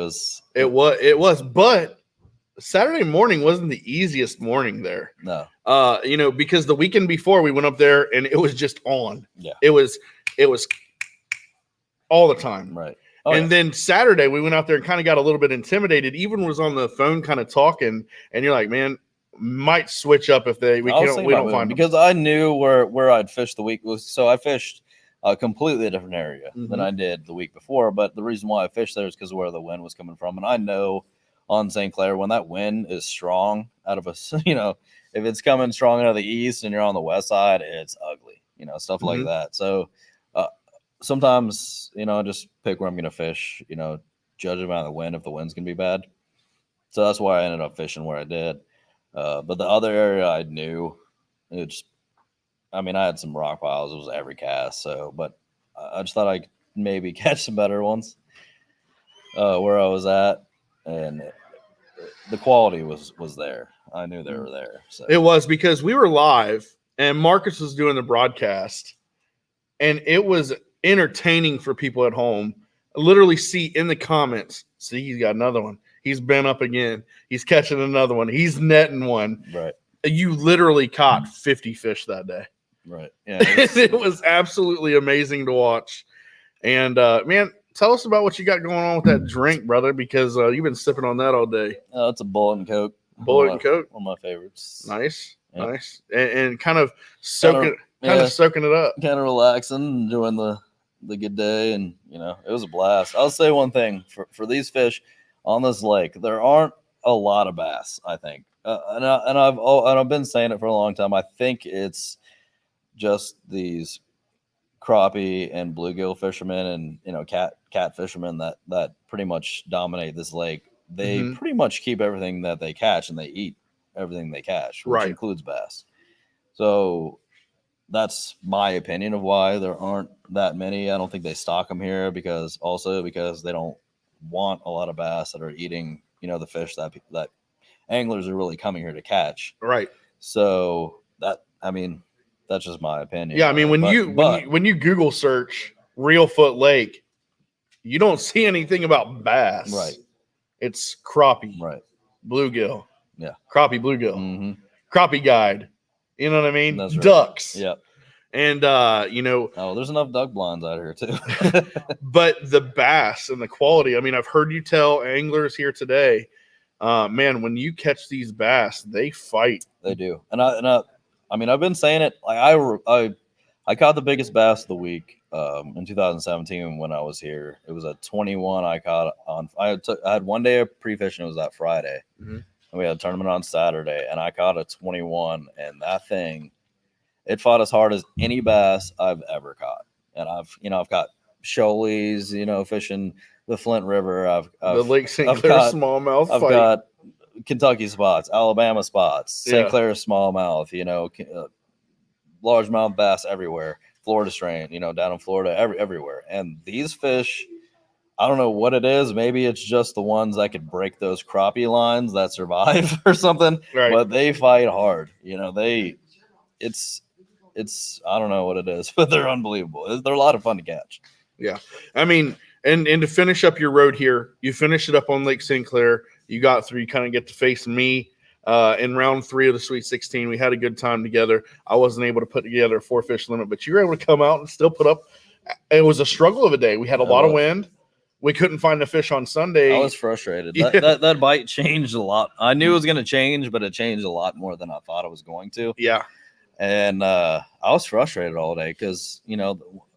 It was, but Saturday morning wasn't the easiest morning there. No. Because the weekend before we went up there and it was just on. Yeah. It was all the time. Right. Then Saturday we went out there and kind of got a little bit intimidated. Even was on the phone kind of talking, and you're like, man, might switch up if we don't find them. Because I knew where I'd fished the week. So I fished a completely different area than I did the week before. But the reason why I fished there is because of where the wind was coming from. And I know on St. Clair, when that wind is strong out of if it's coming strong out of the east and you're on the west side, it's ugly, stuff like that. So sometimes, I just pick where I'm going to fish, judge about the wind if the wind's going to be bad. So that's why I ended up fishing where I did. But the other area I knew, I had some rock piles. It was every cast. So, but I just thought I could maybe catch some better ones where I was at. And the quality was there. I knew they were there. So it was, because we were live and Marcus was doing the broadcast, and it was entertaining for people at home. Literally see in the comments, see, he's got another one. He's been up again. He's catching another one. He's netting one. Right. You literally caught 50 fish that day. Right. Yeah. It was absolutely amazing to watch. And man, tell us about what you got going on with that drink, brother, because you've been sipping on that all day. Oh, it's a Bullet and Coke. Bullet and Coke. One of my favorites. Nice. Yep. Nice. And kind of soaking it up. Kind of relaxing, enjoying the good day. And, it was a blast. I'll say one thing for these fish on this lake, there aren't a lot of bass, I think. And I've been saying it for a long time. I think it's just these crappie and bluegill fishermen and cat fishermen that pretty much dominate this lake. They pretty much keep everything that they catch, and they eat everything they catch, which includes bass. So that's my opinion of why there aren't that many. I don't think they stock them here because they don't want a lot of bass that are eating, the fish that anglers are really coming here to catch. Right. So that's just my opinion. Yeah, I mean, when you Google search Reelfoot Lake, you don't see anything about bass. Right. It's crappie. Right. Bluegill. Yeah. Crappie, bluegill. Mm-hmm. Crappie guide. You know what I mean? That's right. Ducks. Yep. And there's enough duck blinds out here too. But the bass and the quality, I mean, I've heard you tell anglers here today, man, when you catch these bass, they fight. They do. And I've been saying it, like I caught the biggest bass of the week in 2017 when I was here. It was a 21 I caught on. I had one day of pre-fishing. It was that Friday. Mm-hmm. And we had a tournament on Saturday, and I caught a 21, and that thing, it fought as hard as any bass I've ever caught. And I've caught shoalies, fishing the Flint River. The Lake St. Clair smallmouth I've fight. got Kentucky spots, Alabama spots, St. Clair smallmouth, largemouth bass everywhere, Florida strain, down in Florida, everywhere. And these fish, I don't know what it is. Maybe it's just the ones that could break those crappie lines that survive or something. Right. But they fight hard. It's I don't know what it is, but they're unbelievable. They're a lot of fun to catch. Yeah. I mean, and to finish up your road here, you finish it up on Lake St. Clair. You got through, you kind of get to face me in round 3 of the Sweet 16. We had a good time together. I wasn't able to put together a 4-fish limit, but you were able to come out and still put up. It was a struggle of a day. We had a lot of wind. We couldn't find the fish on Sunday. I was frustrated. Yeah. That bite changed a lot. I knew it was going to change, but it changed a lot more than I thought it was going to. Yeah. And I was frustrated all day because,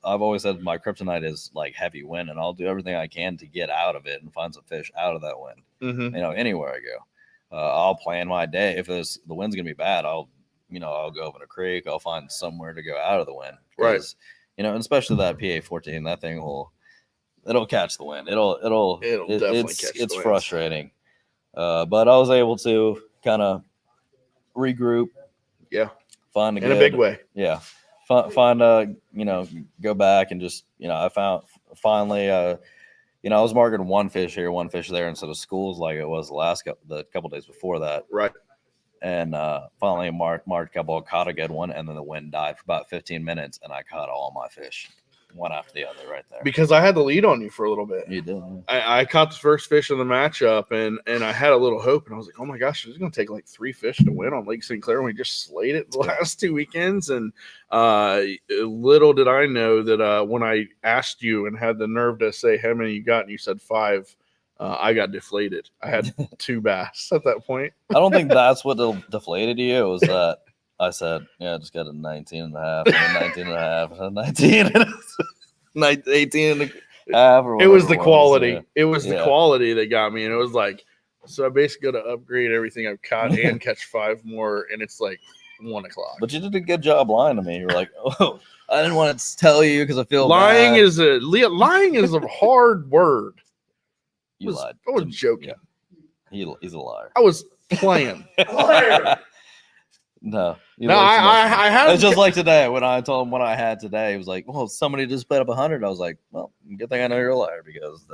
I've always said my kryptonite is like heavy wind, and I'll do everything I can to get out of it and find some fish out of that wind. Mm-hmm. Anywhere I go, I'll plan my day. If the wind's going to be bad, I'll go over a creek. I'll find somewhere to go out of the wind. Right. And especially that PA-14, that thing it'll catch the wind. It'll definitely catch the wind. It's frustrating. But I was able to kind of regroup. Yeah. Find in a big way. Yeah. Find go back and just, I found finally, I was marking one fish here, one fish there instead of schools like it was the couple days before that. Right. And finally marked a couple, caught a good one, and then the wind died for about 15 minutes, and I caught all my fish, one after the other right there. Because I had the lead on you for a little bit. You did. I caught the first fish in the matchup, and I had a little hope, and I was like, oh my gosh, it's going to take like 3 fish to win on Lake St. Clair, and we just slayed it the last 2 weekends. And little did I know that when I asked you and had the nerve to say how many you got, and you said 5, I got deflated. I had 2 bass at that point. I don't think that's what deflated you. It was that I said, I just got a 19 and a half, and a 19 and a half, and a 19 and 18 and a half. It was the quality. Yeah. It was the quality that got me. And it was like, so I basically got to upgrade everything I've caught and catch 5 more. And it's like 1 o'clock. But you did a good job lying to me. You were like, oh, I didn't want to tell you because I feel lying bad. Lying is a hard word. You lied. I was joking. Yeah. He's a liar. I was playing. No, I had. It's just like today when I told him what I had today. He was like, "Well, somebody just put up 100." I was like, "Well, good thing I know you're a liar because."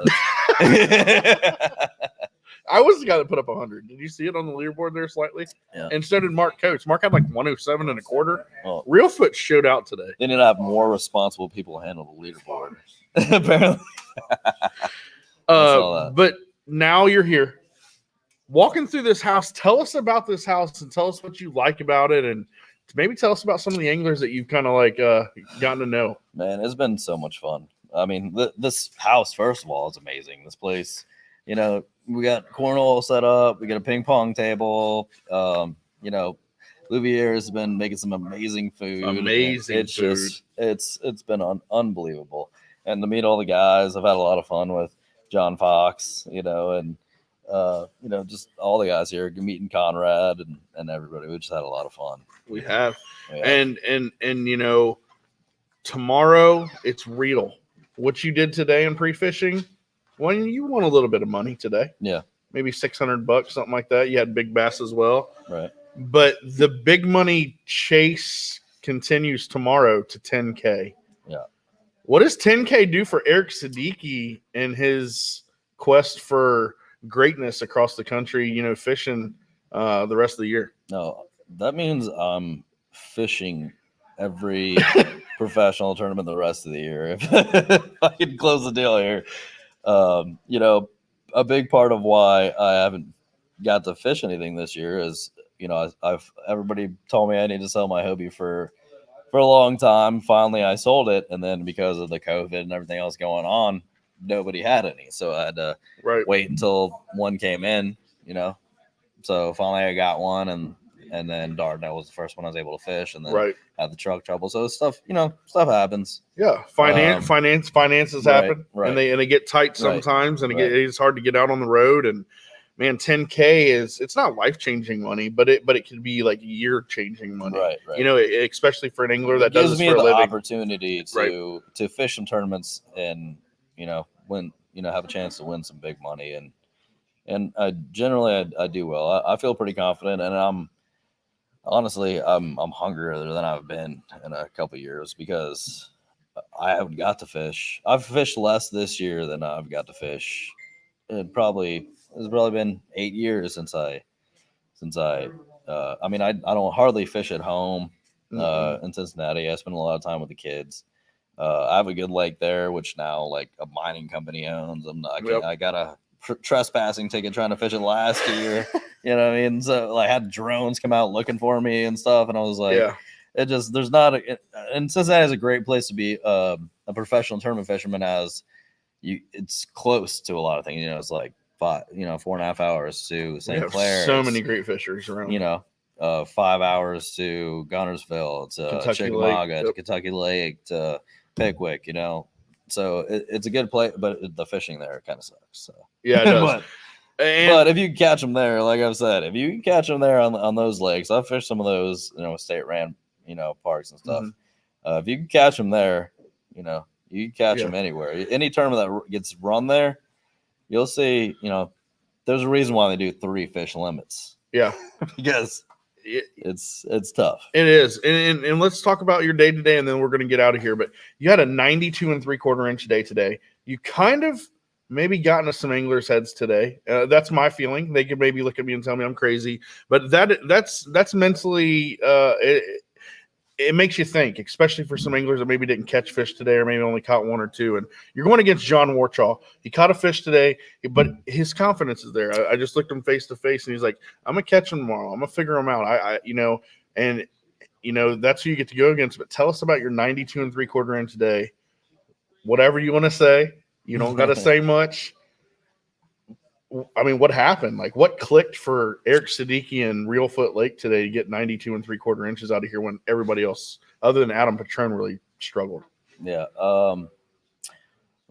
I was the guy that put up 100. Did you see it on the leaderboard there slightly? Yeah. And so did Marc Coates. Marc had like 107 and a quarter. Oh. Reelfoot showed out today. They need to have more responsible people handle the leaderboard. Apparently. But now you're here. Walking through this house, tell us about this house and tell us what you like about it, and maybe tell us about some of the anglers that you've kind of like gotten to know. Man, it's been so much fun. I mean, this house, first of all, is amazing. This place, we got cornhole set up. We got a ping pong table. Louvier has been making some amazing food. It's been unbelievable. And to meet all the guys, I've had a lot of fun with John Fox, and just all the guys here, meeting Conrad and everybody. We just had a lot of fun. We have. Yeah. And tomorrow it's real. What you did today in pre-fishing, well, you won a little bit of money today. Yeah. Maybe $600, something like that. You had big bass as well. Right. But the big money chase continues tomorrow to 10K. Yeah. What does 10K do for Eric Siddiqui in his quest for greatness across the country, fishing the rest of the year? No, that means I'm fishing every professional tournament the rest of the year. If I can close the deal here. A big part of why I haven't got to fish anything this year is, I've everybody told me I need to sell my Hobie for a long time. Finally, I sold it, and then because of the COVID and everything else going on, nobody had any. So I had to wait until one came in. So finally I got one, and then Dardanelle was the first one I was able to fish, and then had the truck trouble. So stuff happens. Yeah, finances happen, and they get tight sometimes, and it's hard to get out on the road. And man, 10K it's not life changing money, but it could be like year changing money. Right. Especially for an angler that does this for a living. It gives me the opportunity to fish some tournaments and win, have a chance to win some big money, and I generally I do well. I feel pretty confident, and I'm hungrier than I've been in a couple of years because I haven't got to fish. I've fished less this year than I've got to fish. It's probably been 8 years since I don't hardly fish at home in Cincinnati. I spend a lot of time with the kids. I have a good lake there, which now like a mining company owns. I got a trespassing ticket trying to fish it last year. You know what I mean? So I had drones come out looking for me and stuff, and I was like, and Cincinnati is a great place to be a professional tournament fisherman. It's close to a lot of things. It's like 4.5 hours to St. Clair. So many great fishers around. 5 hours to Gunnersville, to Chickamauga, to Kentucky Lake, to Pickwick. So it's a good place, but the fishing there kind of sucks. So yeah, it does. But if you can catch them there, like I've said, if you can catch them there on those lakes, I've fished some of those, state ran, parks and stuff. If you can catch them there, you can catch them anywhere. Any tournament that gets run there, you'll see, there's a reason why they do 3 fish limits. Yeah, because it's tough. It is. And let's talk about your day today, and then we're going to get out of here. But you had a 92 3/4 inch day today. You kind of maybe got into some anglers' heads today. That's my feeling. They could maybe look at me and tell me I'm crazy, but that's mentally it makes you think, especially for some anglers that maybe didn't catch fish today or maybe only caught 1 or 2. And you're going against John Warchaw. He caught a fish today, but his confidence is there. I just looked him face to face, and he's like, I'm going to catch him tomorrow. I'm going to figure him out. That's who you get to go against. But tell us about your 92 3/4 inch day. Whatever you want to say. You don't got to say much. I mean, what happened? Like, what clicked for Eric Siddiqui and Reelfoot Lake today to get 92 3/4 inches out of here when everybody else, other than Adam Patron, really struggled? Yeah. I'm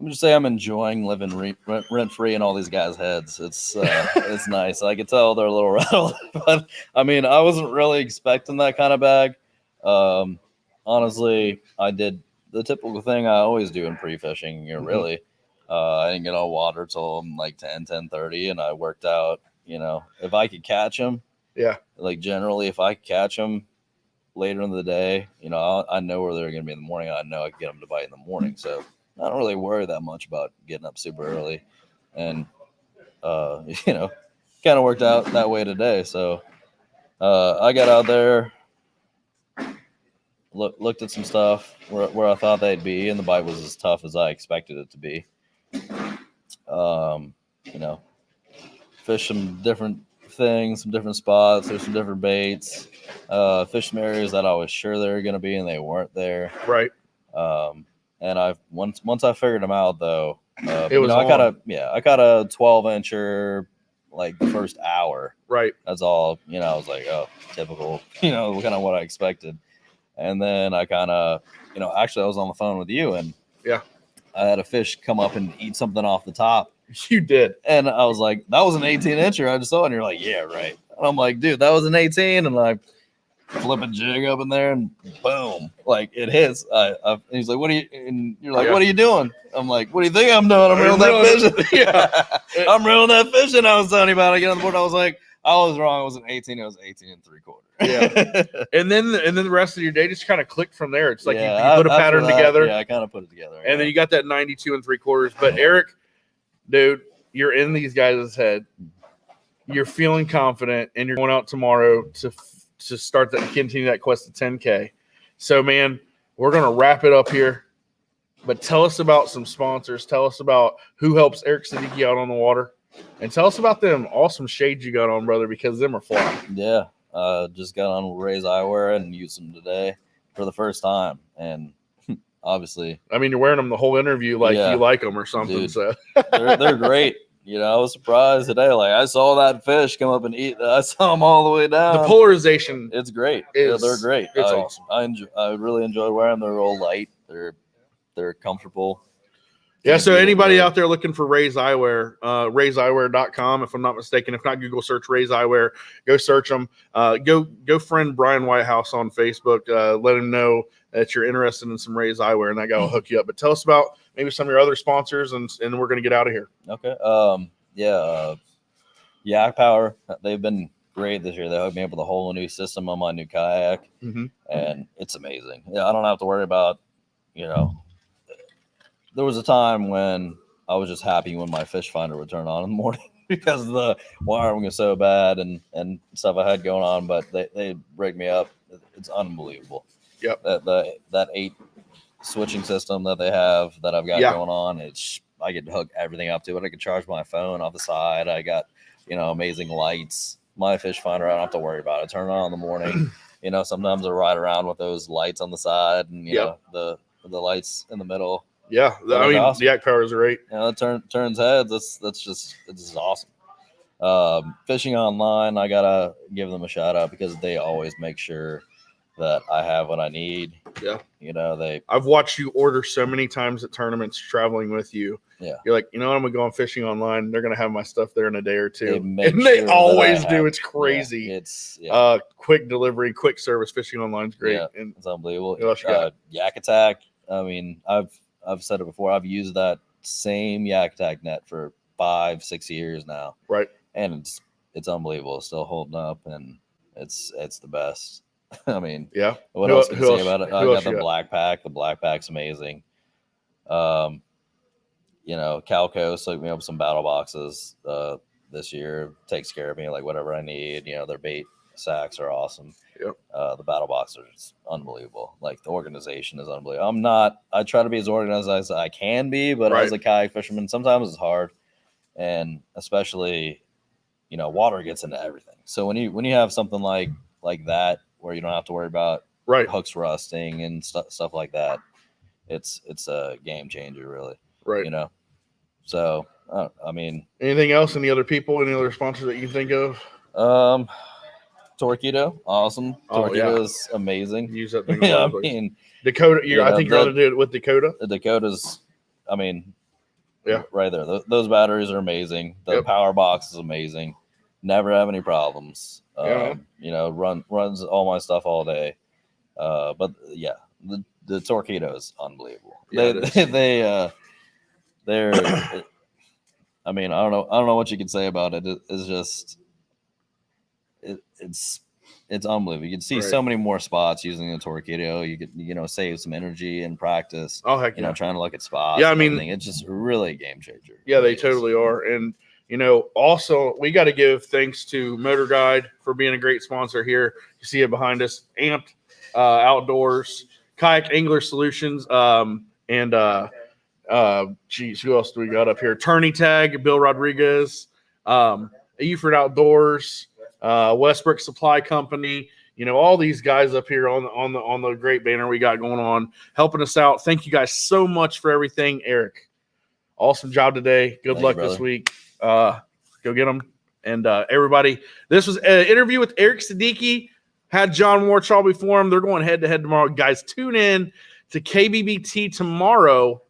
just say I'm enjoying living rent free in all these guys' heads. It's nice. I could tell they're a little rattled, but I mean, I wasn't really expecting that kind of bag. Honestly, I did the typical thing I always do in pre-fishing. Really. I didn't get all water till like 10:30, and I worked out, if I could catch them. Yeah. Like generally, if I catch them later in the day, I know where they're going to be in the morning. I know I can get them to bite in the morning. So I don't really worry that much about getting up super early. And, kind of worked out that way today. So I got out there, looked at some stuff where I thought they'd be, and the bite was as tough as I expected it to be. Fish some different things, some different spots, there's some different baits, fish some areas that I was sure they were going to be, and they weren't there. Right. And once I figured them out, though, I caught a 12-incher like the first hour. Right. That's all. I was like, oh, typical. Kind of what I expected. And then I kind of, actually I was on the phone with you, and I had a fish come up and eat something off the top. You did. And I was like, that was an 18-incher. I just saw it, and you're like, yeah, right. And I'm like, dude, that was an 18. And I flip a jig up in there, and boom, like it hits. And he's like, what are you? And you're like, what are you doing? I'm like, what do you think I'm doing? I'm reeling that fish. I'm reeling that fish. And I was telling you about it. I get on the board. I was like, I was wrong. It wasn't 18. It was 18 and 3/4. Yeah. and then the rest of your day just kind of clicked from there. It's like you Yeah, put a after pattern that, together. Yeah, I kind of put it together. And then you got that 92 and 3/4. But Eric, dude, you're in these guys' head. You're feeling confident, and you're going out tomorrow to start that, continue that quest to 10K. So, man, we're gonna wrap it up here. But tell us about some sponsors. Tell us about who helps Eric Siddiqui out on the water, and tell us about them awesome shades you got on, brother, because them are fly. Yeah, just got on Ray's eyewear and used them today for the first time, and obviously, I mean, you're wearing them the whole interview like Yeah. you like them or something. Dude. So they're great. You know, I was surprised today. Like I saw that fish come up and eat. I saw them all the way down. the polarization, It's great. is- They're great. it's awesome. I really enjoy wearing them. They're all light. They're comfortable. yeah. Can't So beat it, anybody really. out there looking for Ray's eyewear, rayseyewear.com, if I'm not mistaken. If not, Google search Ray's eyewear. Go search them. Go friend Brian Whitehouse on Facebook. Let him know that you're interested in some Ray's eyewear, and that guy will hook you up. But tell us about maybe some of your other sponsors, and we're gonna get out of here. Okay. Yak Power. They've been great this year. They hooked me up with a whole new system on my new kayak, and it's amazing. Yeah, I don't have to worry about, there was a time when I was just happy when my fish finder would turn on in the morning because the wiring was so bad and stuff I had going on, but they break me up. It's unbelievable. Yep. That 8 switching system that they have that I've got Yeah. going on, I could hook everything up to it. I could charge my phone off the side. I got, amazing lights. My fish finder, I don't have to worry about it. Turn it on in the morning. Sometimes I ride around with those lights on the side and the lights in the middle. Yeah, I mean, awesome. the Yak Power is great. It turns heads. It's just awesome. Fishing online, I gotta give them a shout out because they always make sure that I have what I need. Yeah. I've watched you order so many times at tournaments traveling with you. Yeah. You're like, I'm going to go on fishing online. They're going to have my stuff there in a day or two. They make And they sure that always I do. have- It's crazy. Yeah, it's Quick delivery, quick service. Fishing online is great. Yeah, And it's unbelievable. what else you got? Yak Attack. I mean, I've said it before. I've used that same Yak Attack net for 5-6 years now. Right. And it's unbelievable. It's still holding up, and it's the best. I mean, Yeah. what Who- else can who I say else- about it? who I else got the you got? Black Pack. The Black Pack's amazing. Calco's hooked me up with some battle boxes this year. Takes care of me, like whatever I need. Their bait sacks are awesome. Yep. The battle boxes is unbelievable. Like the organization is unbelievable. I try to be as organized as I can be, but Right. as a kayak fisherman, sometimes it's hard. And especially, water gets into everything. So when you have something like that, where you don't have to worry about Right. hooks rusting and stuff like that, it's a game changer, really. Right. So I mean, Anything else? Any other people? Any other sponsors that you can think of? Torpedo, awesome. Oh, Torpedo yeah. is amazing. Use that thing. Yeah, I always. mean, Dakota. you I know, think you're going to do it with Dakota. the Dakotas, I mean, Yeah. right there. Those batteries are amazing. The Yep. power box is amazing. Never have any problems. Yeah. Runs all my stuff all day. But yeah, the Torpedo is unbelievable. Yeah, They're I mean, I don't know what you can say about it. It's just it's unbelievable. You can see Right. so many more spots using the Torpedo. You could save some energy in practice. Oh, heck yeah. Trying to look at spots. Yeah, I and mean- everything. It's just really a game changer. Yeah, they It is. totally are. And, also, we got to give thanks to Motor Guide for being a great sponsor here. You see it behind us. Amped Outdoors, Kayak Angler Solutions, and who else do we got up here? Tourney Tag, Bill Rodriguez, Eford Outdoors, Westbrook Supply Company. All these guys up here on the great banner we got going on, helping us out. Thank you guys so much for everything, Eric. Awesome job today. Good Thank luck you, this brother. week. Go get them. And everybody, this was an interview with Eric Siddiqui. Had John Warchall before him. They're going head to head tomorrow. Guys, tune in to KBBT tomorrow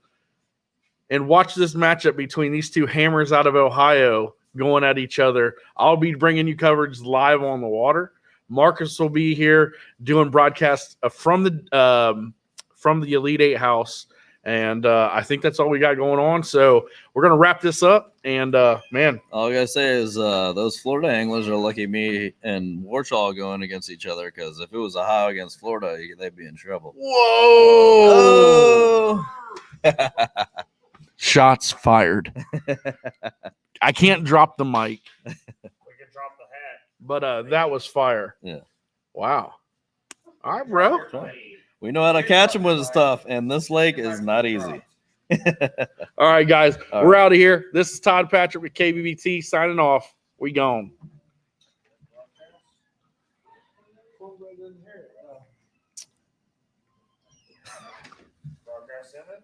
and watch this matchup between these two hammers out of Ohio going at each other. I'll be bringing you coverage live on the water. Marcus will be here doing broadcasts from the Elite Eight house. And I think that's all we got going on. So we're going to wrap this up. And, man. All I got to say is those Florida anglers are lucky me and Warchall going against each other, because if it was Ohio against Florida, they'd be in trouble. Whoa! Shots fired. I can't drop the mic. We can drop the hat. But that was fire. Yeah. Wow. All right, bro. We know how to catch them with the stuff, and this lake is not easy. All right, guys. All We're right. out of here. This is Todd Patrick with KBBT signing off. We gone. Progress in it.